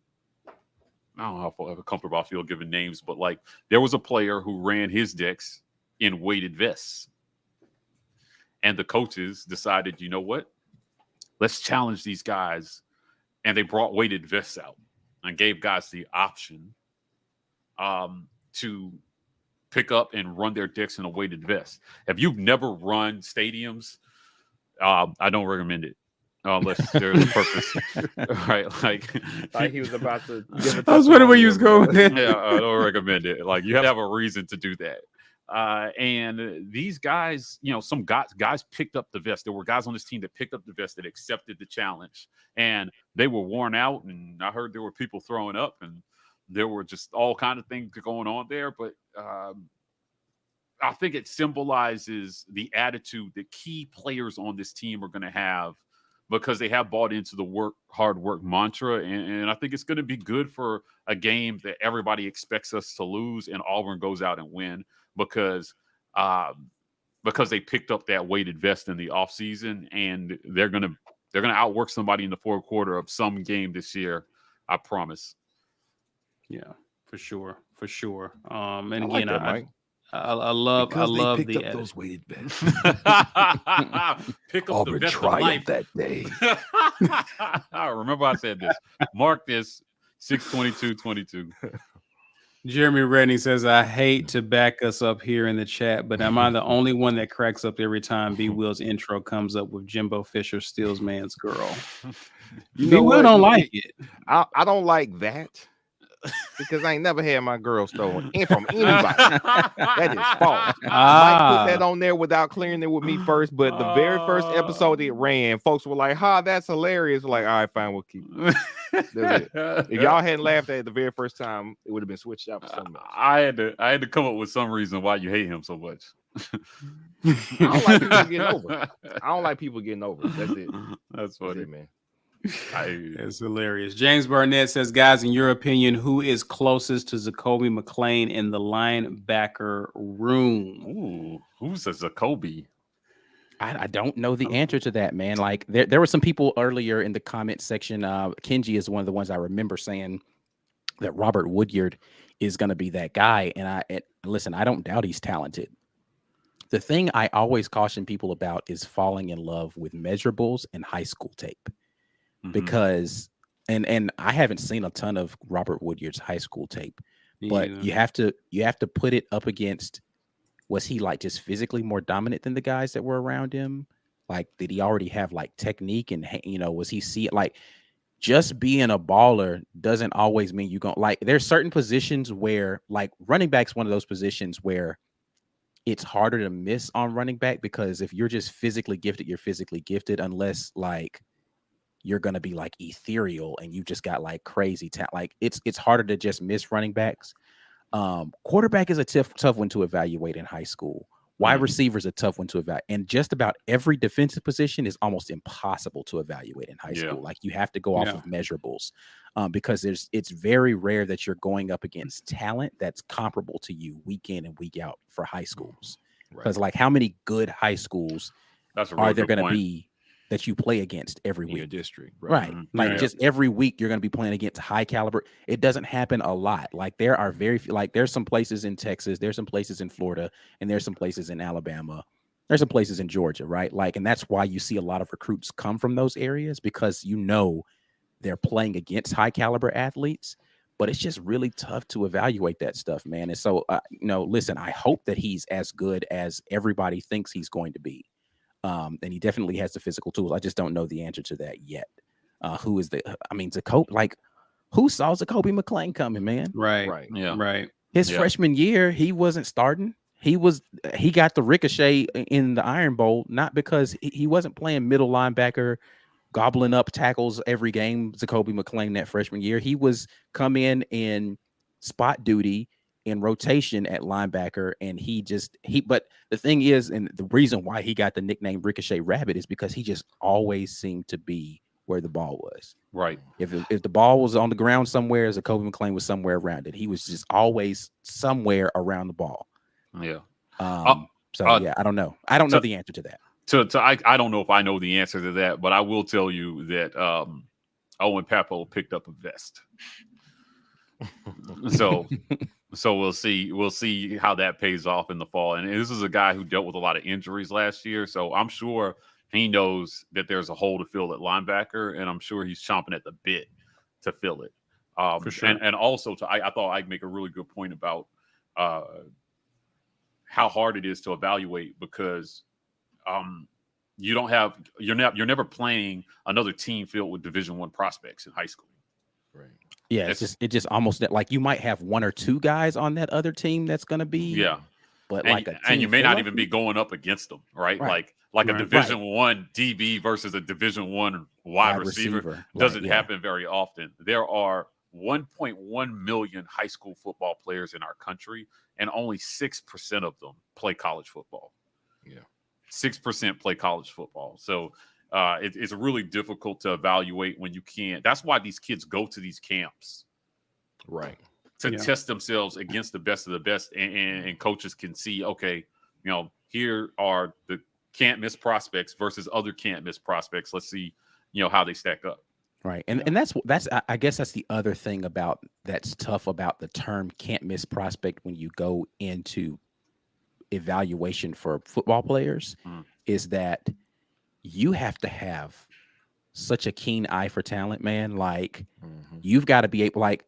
know how comfortable I feel giving names, but like there was a player who ran his decks in weighted vests. And the coaches decided, you know what? Let's challenge these guys. And they brought weighted vests out and gave guys the option to pick up and run their decks in a weighted vest. If you've never run stadiums, I don't recommend it unless there's a purpose. Right? Like he was about to. I was wondering where you was going. Yeah, I don't recommend it. Like you have to have a reason to do that. And these guys, some guys picked up the vest. There were guys on this team that picked up the vest that accepted the challenge, and they were worn out. And I heard there were people throwing up, and there were just all kind of things going on there. But I think it symbolizes the attitude that key players on this team are going to have because they have bought into the hard work mantra. And I think it's going to be good for a game that everybody expects us to lose, and Auburn goes out and win because they picked up that weighted vest in the offseason, and they're going to outwork somebody in the fourth quarter of some game this year I promise. Yeah, for sure. And I again, like that, Mike. I love the edit. those weighted bets. Pick up Auburn the best of triumphed life. that day. Remember I said this. Mark this 6/22/22. Jeremy Redney says, I hate to back us up here in the chat, but am I the only one that cracks up every time B Will's intro comes up with Jimbo Fisher steals man's girl? You B know Will what? don't like it. I don't like that because I ain't never had my girl stolen and from anybody. That is false. Mike put that on there without clearing it with me first, but the very first episode it ran, folks were like, "Ha, that's hilarious." We're like, all right, fine, we'll keep it. That's it. If y'all hadn't laughed at it the very first time, it would have been switched out for something else. I had to come up with some reason why you hate him so much. I don't like people getting over. I don't like people getting over. That's it. That's funny, That's it, man. It's hilarious. James Barnett says, guys, in your opinion, who is closest to Zacoby McClain in the linebacker room? Ooh, who's a Zacoby? I don't know the answer to that, man. Like there were some people earlier in the comment section. Kenji is one of the ones I remember saying that Robert Woodyard is going to be that guy. And listen, I don't doubt he's talented. The thing I always caution people about is falling in love with measurables and high school tape, because and I haven't seen a ton of Robert Woodyard's high school tape, but you have to put it up against, was he like just physically more dominant than the guys that were around him? Like, did he already have like technique and, was he like just being a baller doesn't always mean you're going to like, there's certain positions where like running back's one of those positions where it's harder to miss on running back, because if you're just physically gifted, you're physically gifted, unless like you're going to be like ethereal and you just got like crazy talent. Like it's harder to just miss running backs. Quarterback is a tough one to evaluate in high school. Wide receiver is a tough one to evaluate, and just about every defensive position is almost impossible to evaluate in high school. Like you have to go off of measurables, because it's very rare that you're going up against talent that's comparable to you week in and week out for high schools. Because like how many good high schools are there going to be that you play against every week? Your district, right? Like just every week you're going to be playing against high caliber. It doesn't happen a lot. Like there are very few, like there's some places in Texas, there's some places in Florida, and there's some places in Alabama, there's some places in Georgia, right? Like, and that's why you see a lot of recruits come from those areas, because they're playing against high caliber athletes. But it's just really tough to evaluate that stuff, man. And so, listen, I hope that he's as good as everybody thinks he's going to be. And he definitely has the physical tools. I just don't know the answer to that yet. Zacoby, like who saw Zacoby McClain coming, man? Right. His freshman year, he wasn't starting. He got the ricochet in the Iron Bowl, not because he wasn't playing middle linebacker, gobbling up tackles every game. Zacoby McClain that freshman year, he was come in spot duty in rotation at linebacker, and but the thing is, and the reason why he got the nickname Ricochet Rabbit is because he just always seemed to be where the ball was. Right. If the ball was on the ground somewhere, Zacoby McClain was somewhere around it. He was just always somewhere around the ball. Yeah. I don't know. I don't know the answer to that. I don't know if I know the answer to that, but I will tell you that Owen Papo picked up a vest. So we'll see how that pays off in the fall. And this is a guy who dealt with a lot of injuries last year, so I'm sure he knows that there's a hole to fill at linebacker, and I'm sure he's chomping at the bit to fill it. For sure. And also, I thought I'd make a really good point about how hard it is to evaluate, because you're never playing another team filled with Division I prospects in high school. Right. Yeah, it just almost like you might have one or two guys on that other team that's going to be but and you may not even be going up against them, right? Like a Division I DB versus a Division I wide receiver doesn't happen very often. There are 1.1 million high school football players in our country, and only 6% of them play college football. 6% play college football. So it's really difficult to evaluate when you can't. That's why these kids go to these camps, right, to test themselves against the best of the best, and coaches can see, okay, here are the can't miss prospects versus other can't miss prospects. Let's see, how they stack up. Right. And that's I guess that's the other thing that's tough about the term can't miss prospect when you go into evaluation for football players is that you have to have such a keen eye for talent, man. Like you've got to be able, like,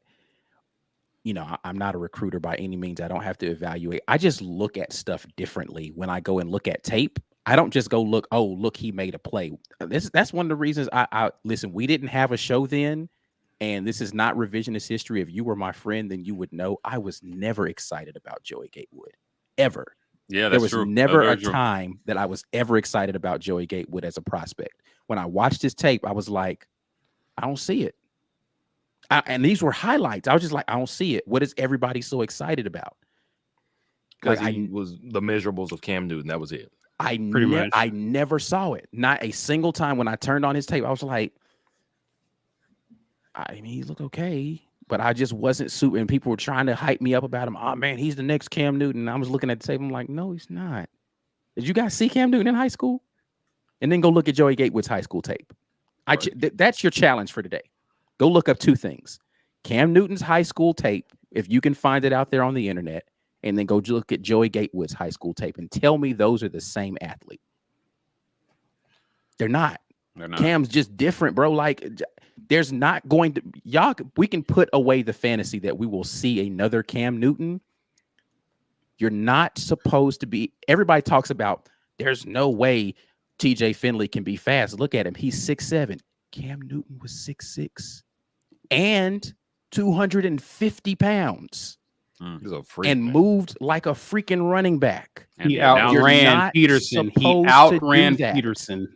I'm not a recruiter by any means. I don't have to evaluate. I just look at stuff differently when I go and look at tape. I don't just go look, oh, look, he made a play. That's one of the reasons I listen, we didn't have a show then, and this is not revisionist history. If you were my friend, then you would know I was never excited about Joey Gatewood, ever. Yeah, there was never a time that I was ever excited about Joey Gatewood as a prospect. When I watched his tape, I was like, I don't see it. And these were highlights. I was just like, I don't see it. What is everybody so excited about? Because he was the measurables of Cam Newton. That was it. I never saw it. Not a single time when I turned on his tape. I was like, I mean, he looked okay, but I just wasn't suiting. And people were trying to hype me up about him. Oh, man, he's the next Cam Newton. I was looking at the tape. I'm like, no, he's not. Did you guys see Cam Newton in high school? And then go look at Joey Gatewood's high school tape. Right. That's your challenge for today. Go look up two things. Cam Newton's high school tape, if you can find it out there on the internet, and then go look at Joey Gatewood's high school tape and tell me those are the same athlete. They're not. Cam's just different, bro. Like, there's not going to we can put away the fantasy that we will see another Cam Newton. You're not supposed to be. Everybody talks about there's no way TJ Finley can be fast. Look at him. He's 6'7". Cam Newton was 6'6" and 250 pounds. He's a freak, and man. Moved like a freaking running back. He outran Peterson. He outran Peterson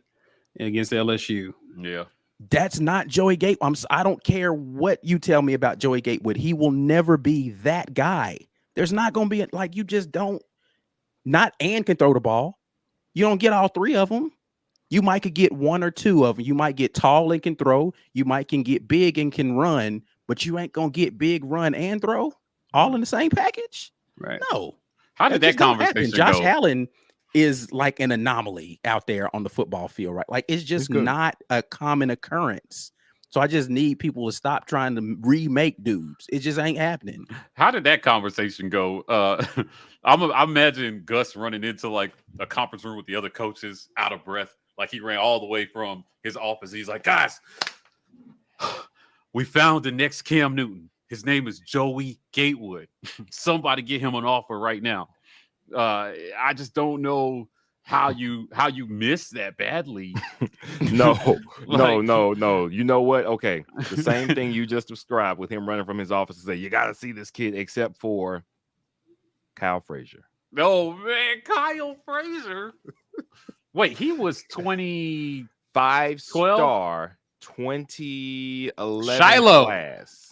against LSU. Yeah. That's not Joey Gatewood. I don't care what you tell me about Joey Gatewood. He will never be that guy. There's not going to be like, you just don't can throw the ball. You don't get all three of them. You might could get one or two of them. You might get tall and can throw. You might can get big and can run, but you ain't going to get big, run, and throw all in the same package. Right. No. How did that conversation go? Josh Allen is like an anomaly out there on the football field, right? Like, it's just not a common occurrence. So I just need people to stop trying to remake dudes. It just ain't happening. How did that conversation go? I imagine Gus running into like a conference room with the other coaches out of breath. Like he ran all the way from his office. He's like, guys, we found the next Cam Newton. His name is Joey Gatewood. Somebody get him an offer right now. I just don't know how you missed that badly. No. You know what? Okay. The same thing you just described with him running from his office and say, you got to see this kid except for Kyle Frazier. Oh, man. Kyle Frazier. Wait, he was 25-star 2011 Shiloh class.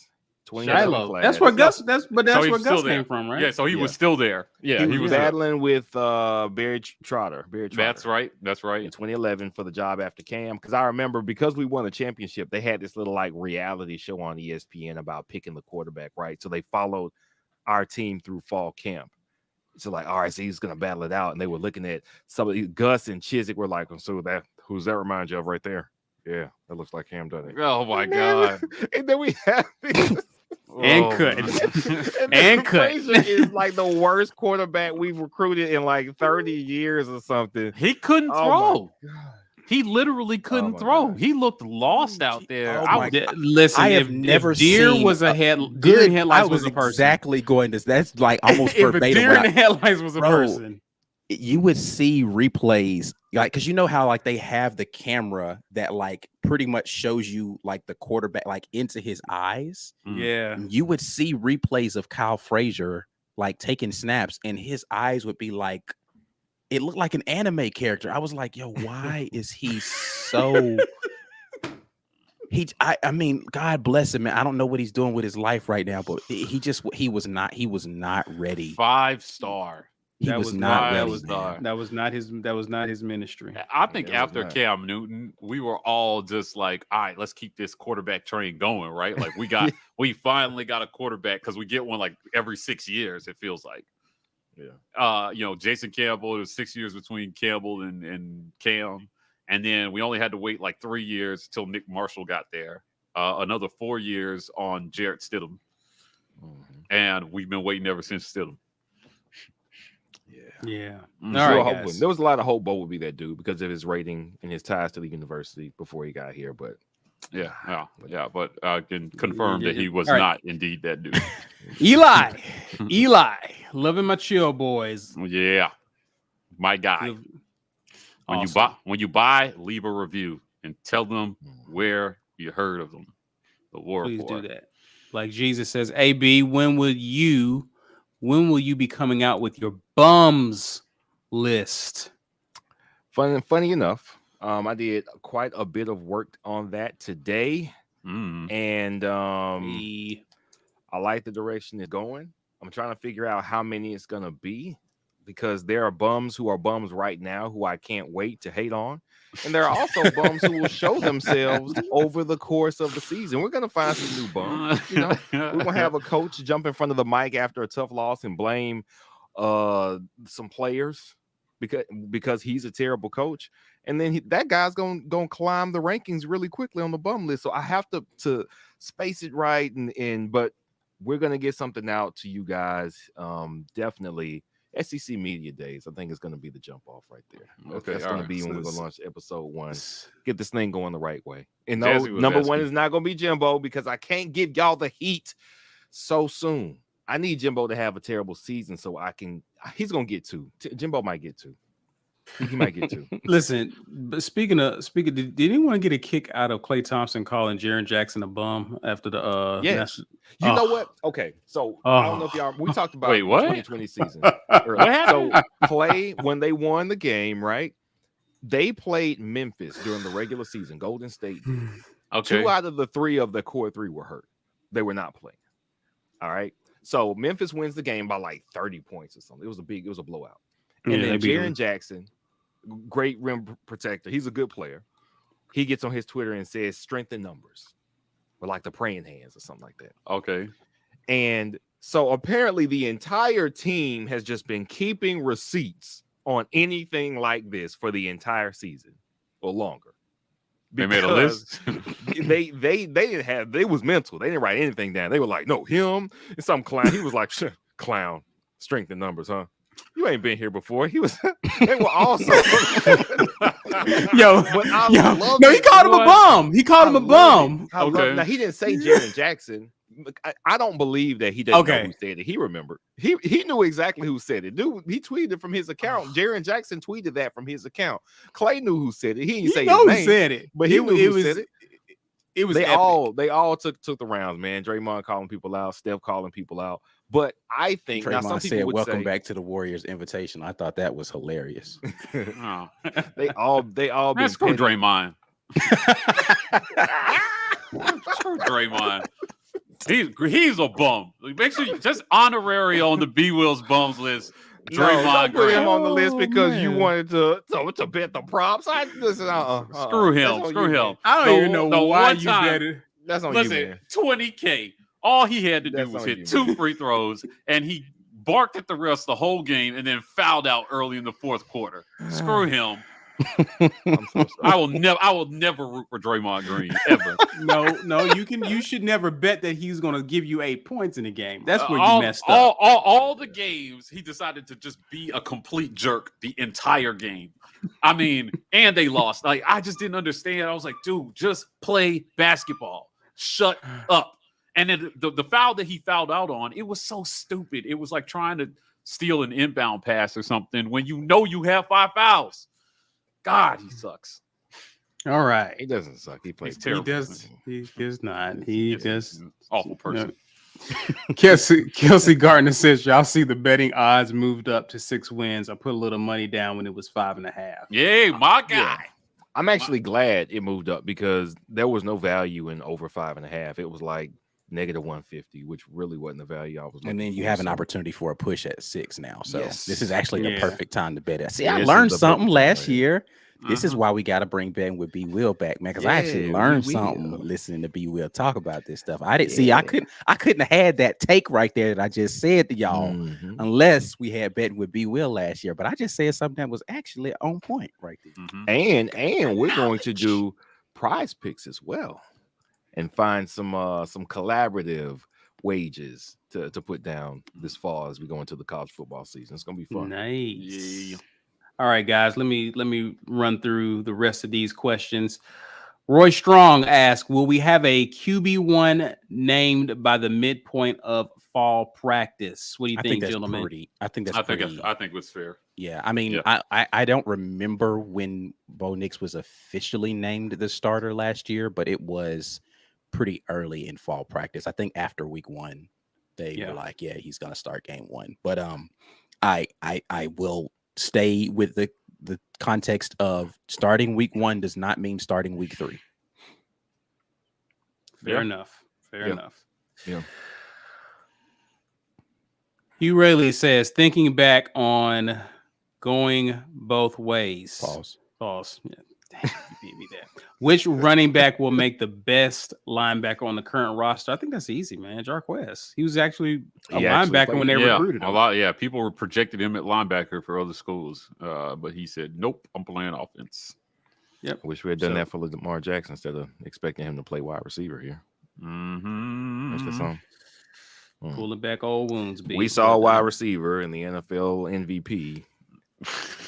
Shiloh. That's where Gus. That's where Gus came from, right? Yeah, so he was still there. Yeah, he was battling with Barry Trotter. That's right. In 2011 for the job after Cam. Because I remember, because we won a championship, they had this little like reality show on ESPN about picking the quarterback, right? So they followed our team through fall camp. So like, all right, so he's gonna battle it out, and they were looking at somebody. Gus and Chizik were like, so who's that remind you of right there? Yeah, that looks like Cam, doesn't it? Oh my god! And then we have cut. Frazier is like the worst quarterback we've recruited in like 30 years or something. He couldn't throw. He literally couldn't throw. God. He looked lost out there. Listen, I have never seen was a deer in headlights was a person. Exactly going to. That's like almost if verbatim. A deer in headlights was a person. You would see replays, like, because you know how like they have the camera that like pretty much shows you like the quarterback like into his eyes. Yeah, you would see replays of Kyle Frazier like taking snaps, and his eyes would be like, it looked like an anime character. I was like, yo, why is he so? I mean, God bless him, man. I don't know what he's doing with his life right now, but he was not ready. 5-star. That was not his ministry. I think after Cam Newton, we were all just like, all right, let's keep this quarterback train going, right? Like we finally got a quarterback, because we get one like every 6 years, it feels like. Yeah. Jason Campbell, it was 6 years between Campbell and Cam. And then we only had to wait like 3 years until Nick Marshall got there. another 4 years on Jarrett Stidham. And we've been waiting ever since Stidham. Yeah. Mm. All We were right, hoping. guys. There was a lot of hope Bo would be that dude because of his rating and his ties to the university before he got here. But But I can confirm that he was All right. not indeed that dude. Eli, loving my chill boys. Yeah, my guy. Awesome. When you buy, leave a review and tell them where you heard of them. The War Please Rapport. do that. Like Jesus says, AB, when will you be coming out with your bums list? funny enough, I did quite a bit of work on that today, and I like the direction it's going. I'm trying to figure out how many it's gonna be because there are bums who are bums right now who I can't wait to hate on. And there are also bums who will show themselves over the course of the season. We're going to find some new bums. You know, we're going to have a coach jump in front of the mic after a tough loss and blame some players because he's a terrible coach. And then that guy's going to climb the rankings really quickly on the bum list. So I have to space it right. But we're going to get something out to you guys. Definitely. SEC Media Days, I think, is going to be the jump off right there. Okay, that's going to be when we're going to launch episode 1. Get this thing going the right way. And no, number 1 is not going to be Jimbo because I can't give y'all the heat so soon. I need Jimbo to have a terrible season so I can. He's going to get 2. Jimbo might get 2. He might get 2. Listen, but speaking, did anyone get a kick out of Klay Thompson calling Jaren Jackson a bum after the yes? You know what? Okay, so I don't know if y'all we talked about the 2020 season. So Klay, when they won the game, right? They played Memphis during the regular season. Golden State. Okay. 2 out of the 3 of the core 3 were hurt. They were not playing. All right. So Memphis wins the game by like 30 points or something. It was a blowout. And then Jaren Jackson, great rim protector. He's a good player. He gets on his Twitter and says strength in numbers, or like the praying hands or something like that. Okay. And so apparently the entire team has just been keeping receipts on anything like this for the entire season or longer. They made a list. they didn't have. They was mental. They didn't write anything down. They were like, no, him and some clown. He was like, clown, strength in numbers, huh? You ain't been here before. He was. They were also. He called him a bum. He called him a bum. Now he didn't say Jaren Jackson. I don't believe that he didn't know who said it. He remembered. He knew exactly who said it. Dude, he tweeted from his account. Jaren Jackson tweeted that from his account. Klay knew who said it. He didn't say his name. Said it, but he knew who said it. It was they all took the rounds, man. Draymond calling people out, Steph calling people out. But I think Draymond now some people said, would "Welcome say, back to the Warriors invitation." I thought that was hilarious. They all been screw Draymond. Screw Draymond. He's a bum. Make sure you just honorary on the B Will's bums list. Draymond put him on the list because you wanted to bet the props. Screw him. Screw him. I don't even know why you bet it. That's on you, man. 20K. All he had to do was hit 2 free throws, and he barked at the refs the whole game, and then fouled out early in the 4th quarter. Screw him. I'm so I will never root for Draymond Green ever. No, you should never bet that he's going to give you 8 points in a game. That's where you messed up. All the games he decided to just be a complete jerk the entire game. I mean, and they lost. Like, I just didn't understand. I was like, dude, just play basketball. Shut up. And then the foul that he fouled out on, it was so stupid. It was like trying to steal an inbound pass or something when you know you have 5 fouls. God, he sucks. All right. He doesn't suck. He plays terrible. He does not. He just awful person. Kelsey Gardner says, y'all see the betting odds moved up to 6 wins. I put a little money down when it was 5.5. Yay, my guy. Yeah. I'm actually glad it moved up because there was no value in over 5.5. It was like -150, which really wasn't the value I was looking and then you for, have an opportunity for a push at 6 now. So yes. This is actually the perfect time to bet it. See, Yeah, I learned something last year. This is why we got to bring betting with B Will back, man, because I actually learned something listening to B Will talk about this stuff. I didn't see I couldn't have had that take right there that I just said to y'all unless we had betting with B Will last year. But I just said something that was actually on point right there. And we're going to do prize picks as well. and find some collaborative wages to put down this fall as we go into the college football season. It's gonna be fun. Nice. Yeah. All right, guys. Let me run through the rest of these questions. Roy Strong asks, will we have a QB1 named by the midpoint of fall practice? What do you think, gentlemen? I think I think it's fair. Yeah, I mean, I don't remember when Bo Nix was officially named the starter last year, but it was pretty early in fall practice. I think after week 1, they were like, yeah, he's gonna start game 1. But I will stay with the context of starting week 1 does not mean starting week 3. Fair enough. Fair enough. Yeah. Hugh Rayleigh says, thinking back on going both ways. Pause. Yeah. Dang, you beat me there. Which running back will make the best linebacker on the current roster? I think that's easy, man. Jarquez. He was actually a linebacker when they recruited him. People were projected him at linebacker for other schools, but he said, "Nope, I'm playing offense." Yep. I wish we had done that for Lamar Jackson instead of expecting him to play wide receiver here. Mm-hmm. That's the song. Pulling back old wounds. We saw a wide receiver in the NFL MVP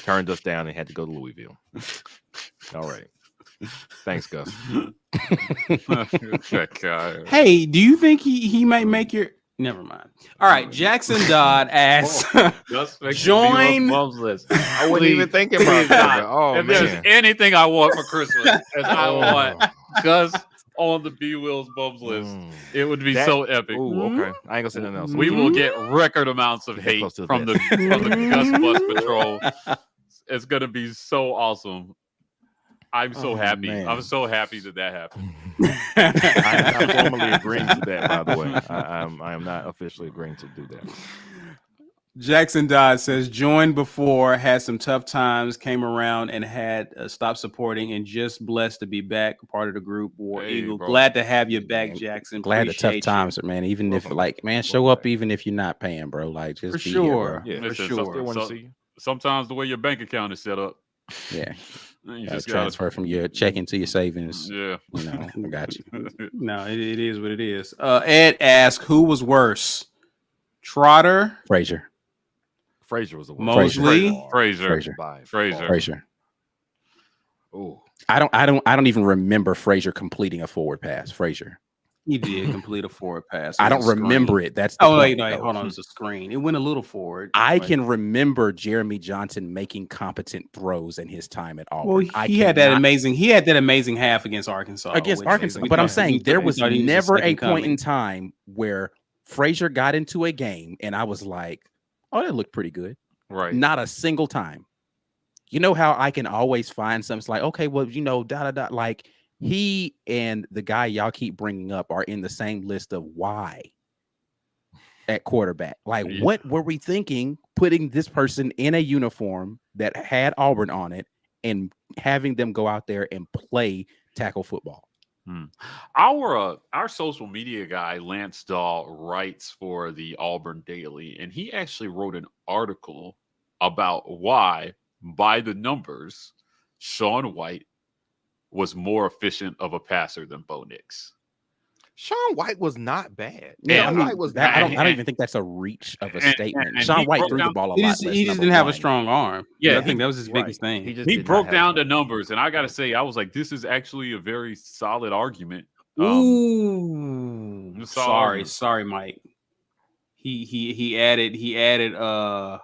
turned us down and had to go to Louisville. All right. Thanks, Gus. Hey, do you think he might make your... Never mind. All right, Jackson Dodd asks, join... I wasn't even thinking about that. Oh, if there's anything I want for Christmas, and I want Gus on the B Will's Bums list, it would be so epic. Ooh, okay. I ain't gonna say nothing else. We will get record amounts of hate from the Gus Bus Patrol. It's gonna be so awesome. I'm so happy. Man. I'm so happy that happened. I'm formally agreeing to that, by the way. I am not officially agreeing to do that. Jackson Dodd says, joined before, had some tough times, came around and had stopped supporting, and just blessed to be back, part of the group War Eagle. Bro. Glad to have you back, Jackson. Glad the tough times, man. Even if, show up even if you're not paying, bro. Like, just for be sure. Here, for sure. Sometimes the way your bank account is set up. Yeah. You just transfer from your checking to your savings. Yeah. I got you. No, it is what it is. Ed asked, who was worse? Trotter? Frazier was the worst. Mosley? Frazier. Oh. I don't even remember Frazier completing a forward pass. Frazier. He did complete a forward pass. I don't remember it. That's wait, hold on. It's a screen. It went a little forward. I can remember Jeremy Johnson making competent throws in his time at Auburn. Well, he had that amazing half against Arkansas. But I'm saying there was never a point in time where Frazier got into a game and I was like, oh, that looked pretty good. Right. Not a single time. You know how I can always find something like, okay, well, like he and the guy y'all keep bringing up are in the same list of why at quarterback. Like, what were we thinking putting this person in a uniform that had Auburn on it and having them go out there and play tackle football? Our social media guy, Lance Dahl, writes for the Auburn Daily, and he actually wrote an article about why, by the numbers, Sean White was more efficient of a passer than Bo Nix. Sean White was not bad. Yeah, I don't even think that's a reach of a statement. And Sean White threw the ball a lot. He just didn't have a strong arm. Yeah, I think that was his biggest thing. He broke down the numbers, and I got to say, I was like, this is actually a very solid argument. Ooh, sorry, Mike. He added an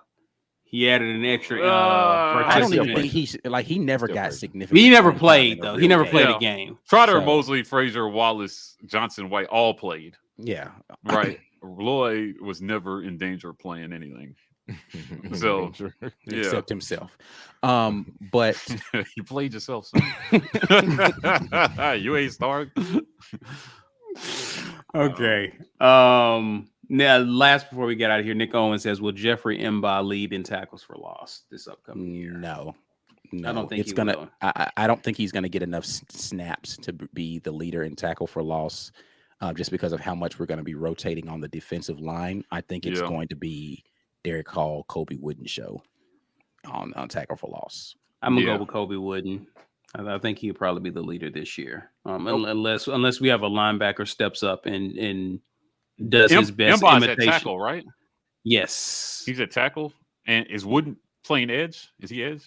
extra. I don't even think he never got significant. He never played though. He never played a game. Trotter, Mosley, Frazier, Wallace, Johnson, White all played. Yeah, right. Roy was never in danger of playing anything. So except himself. But you played yourself, son. You ain't started. Okay. Now, last before we get out of here, Nick Owen says, "Will Jeffrey Mba lead in tackles for loss this upcoming year?" No. I don't think it's gonna. I don't think he's gonna get enough snaps to be the leader in tackle for loss, just because of how much we're going to be rotating on the defensive line. I think it's going to be Derek Hall, Kobe Wooden show on tackle for loss. I'm gonna go with Kobe Wooden. I think he'll probably be the leader this year, unless we have a linebacker steps up and does his best Mbaugh's imitation. at tackle, right? Yes, He's at tackle, and is Wooden playing edge? Is he edge?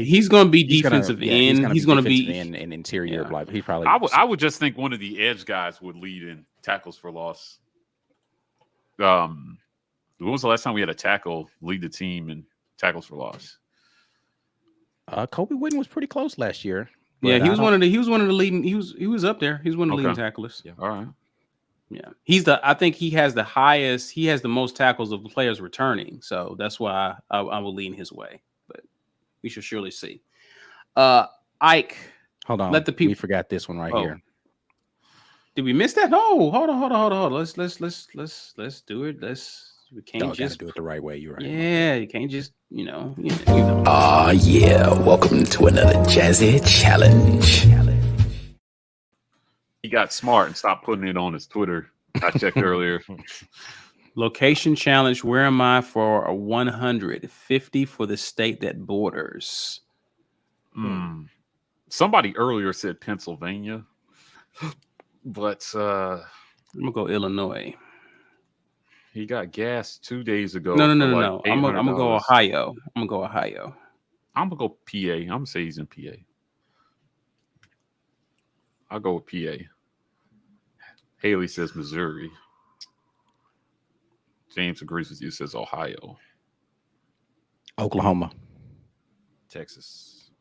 He's going to be defensive end. He's going to be in interior. Yeah. Like he probably. I would just think one of the edge guys would lead in tackles for loss. When was the last time we had a tackle lead the team in tackles for loss? Kobe Wooden was pretty close last year. Yeah, he was one of the leading. He was up there. He was one of the leading tacklers. Yeah. All right. Yeah, I think he has the highest. He has the most tackles of players returning. So that's why I will lean his way. But we should surely see. Ike, hold on. Let the people. We forgot this one right here. Did we miss that? No. Hold on. Let's do it. We can't just do it the right way. You're right. Yeah, you can't just yeah. Welcome to another Jazzy Challenge. He got smart and stopped putting it on his Twitter. I checked earlier. Location challenge. Where am I for a 150 for the state that borders? Somebody earlier said Pennsylvania, but I'm gonna go Illinois. He got gas 2 days ago. No. I'm gonna go Ohio. I'm gonna go PA. I'm gonna say he's in PA. I'll go with PA. Haley says Missouri. James agrees with you, says Ohio. Oklahoma. Texas.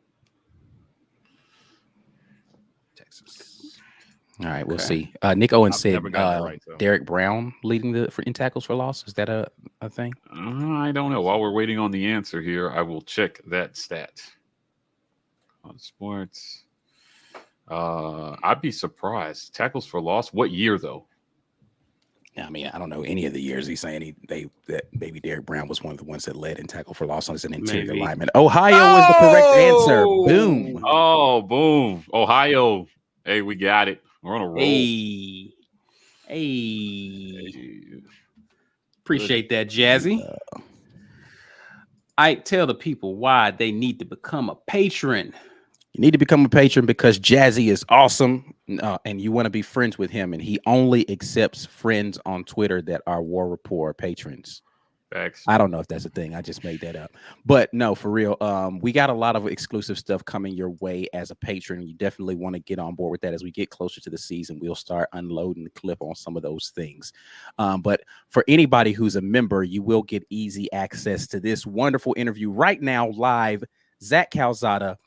All right, we'll see. Nick Owen said right, Derek Brown leading in tackles for loss. Is that a thing? I don't know. While we're waiting on the answer here, I will check that stat. On sports. I'd be surprised. Tackles for loss. What year though? I mean, I don't know any of the years. He's saying that maybe Derek Brown was one of the ones that led in tackle for loss as an interior lineman. Ohio was the correct answer. Boom. Oh, boom. Ohio. Hey, we got it. We're on a roll. Hey. Appreciate that, Jazzy. I tell the people why they need to become a patron. You need to become a patron because Jazzy is awesome, and you want to be friends with him, and he only accepts friends on Twitter that are War Rapport patrons. Facts. I don't know if that's a thing. I just made that up. But no, for real, we got a lot of exclusive stuff coming your way as a patron. You definitely want to get on board with that. As we get closer to the season, we'll start unloading the clip on some of those things. But for anybody who's a member, you will get easy access to this wonderful interview right now, live. Zach Calzada,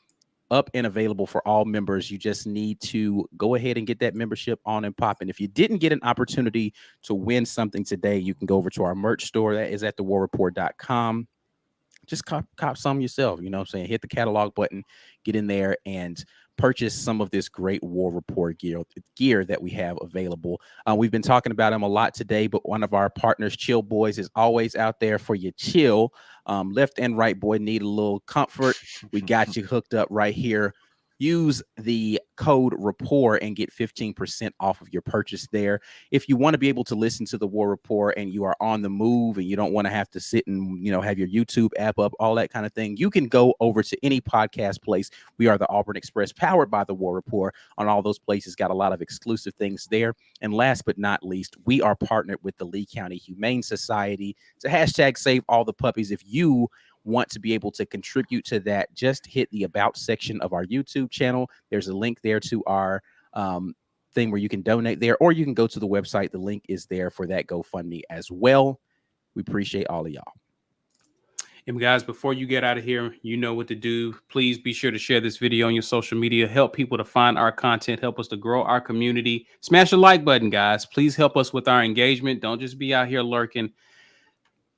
up and available for all members. You just need to go ahead and get that membership on and popping. If you didn't get an opportunity to win something today, you can go over to our merch store. That is at thewarreport.com. Just cop some yourself. You know what I'm saying? Hit the catalog button, get in there and purchase some of this great War Rapport gear that we have available. We've been talking about them a lot today, but one of our partners, Chill Boys, is always out there for your chill. Left and right boy need a little comfort. We got you hooked up right here. Use the code Rapport and get 15% off of your purchase there. If you want to be able to listen to the War Rapport and you are on the move and you don't want to have to sit and, have your YouTube app up, all that kind of thing, you can go over to any podcast place. We are the Auburn Express, powered by the War Rapport. On all those places, got a lot of exclusive things there. And last but not least, we are partnered with the Lee County Humane Society. It's a hashtag Save All the Puppies. If you want to be able to contribute to that, just hit the About section of our YouTube channel. There's a link there to our thing where you can donate there, or you can go to the website. The link is there for that GoFundMe as well. We appreciate all of y'all. And guys, before you get out of here, you know what to do. Please be sure to share this video on your social media. Help people to find our content. Help us to grow our community. Smash the like button, guys. Please help us with our engagement. Don't just be out here lurking.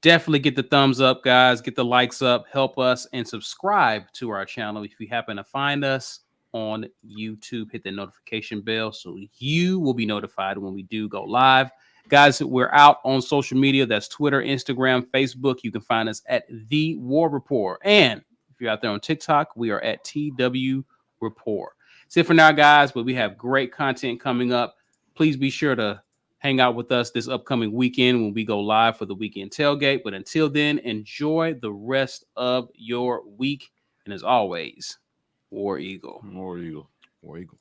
Definitely get the thumbs up, guys. Get the likes up. Help us and subscribe to our channel. If you happen to find us on YouTube, hit the notification bell so you will be notified when we do go live. Guys, we're out on social media. That's Twitter, Instagram, Facebook. You can find us at The War Rapport. And if you're out there on TikTok, we are at TW Rapport. That's it for now, guys, but we have great content coming up. Please be sure to hang out with us this upcoming weekend when we go live for the weekend tailgate. But until then, enjoy the rest of your week. And as always, War Eagle. War Eagle. War Eagle.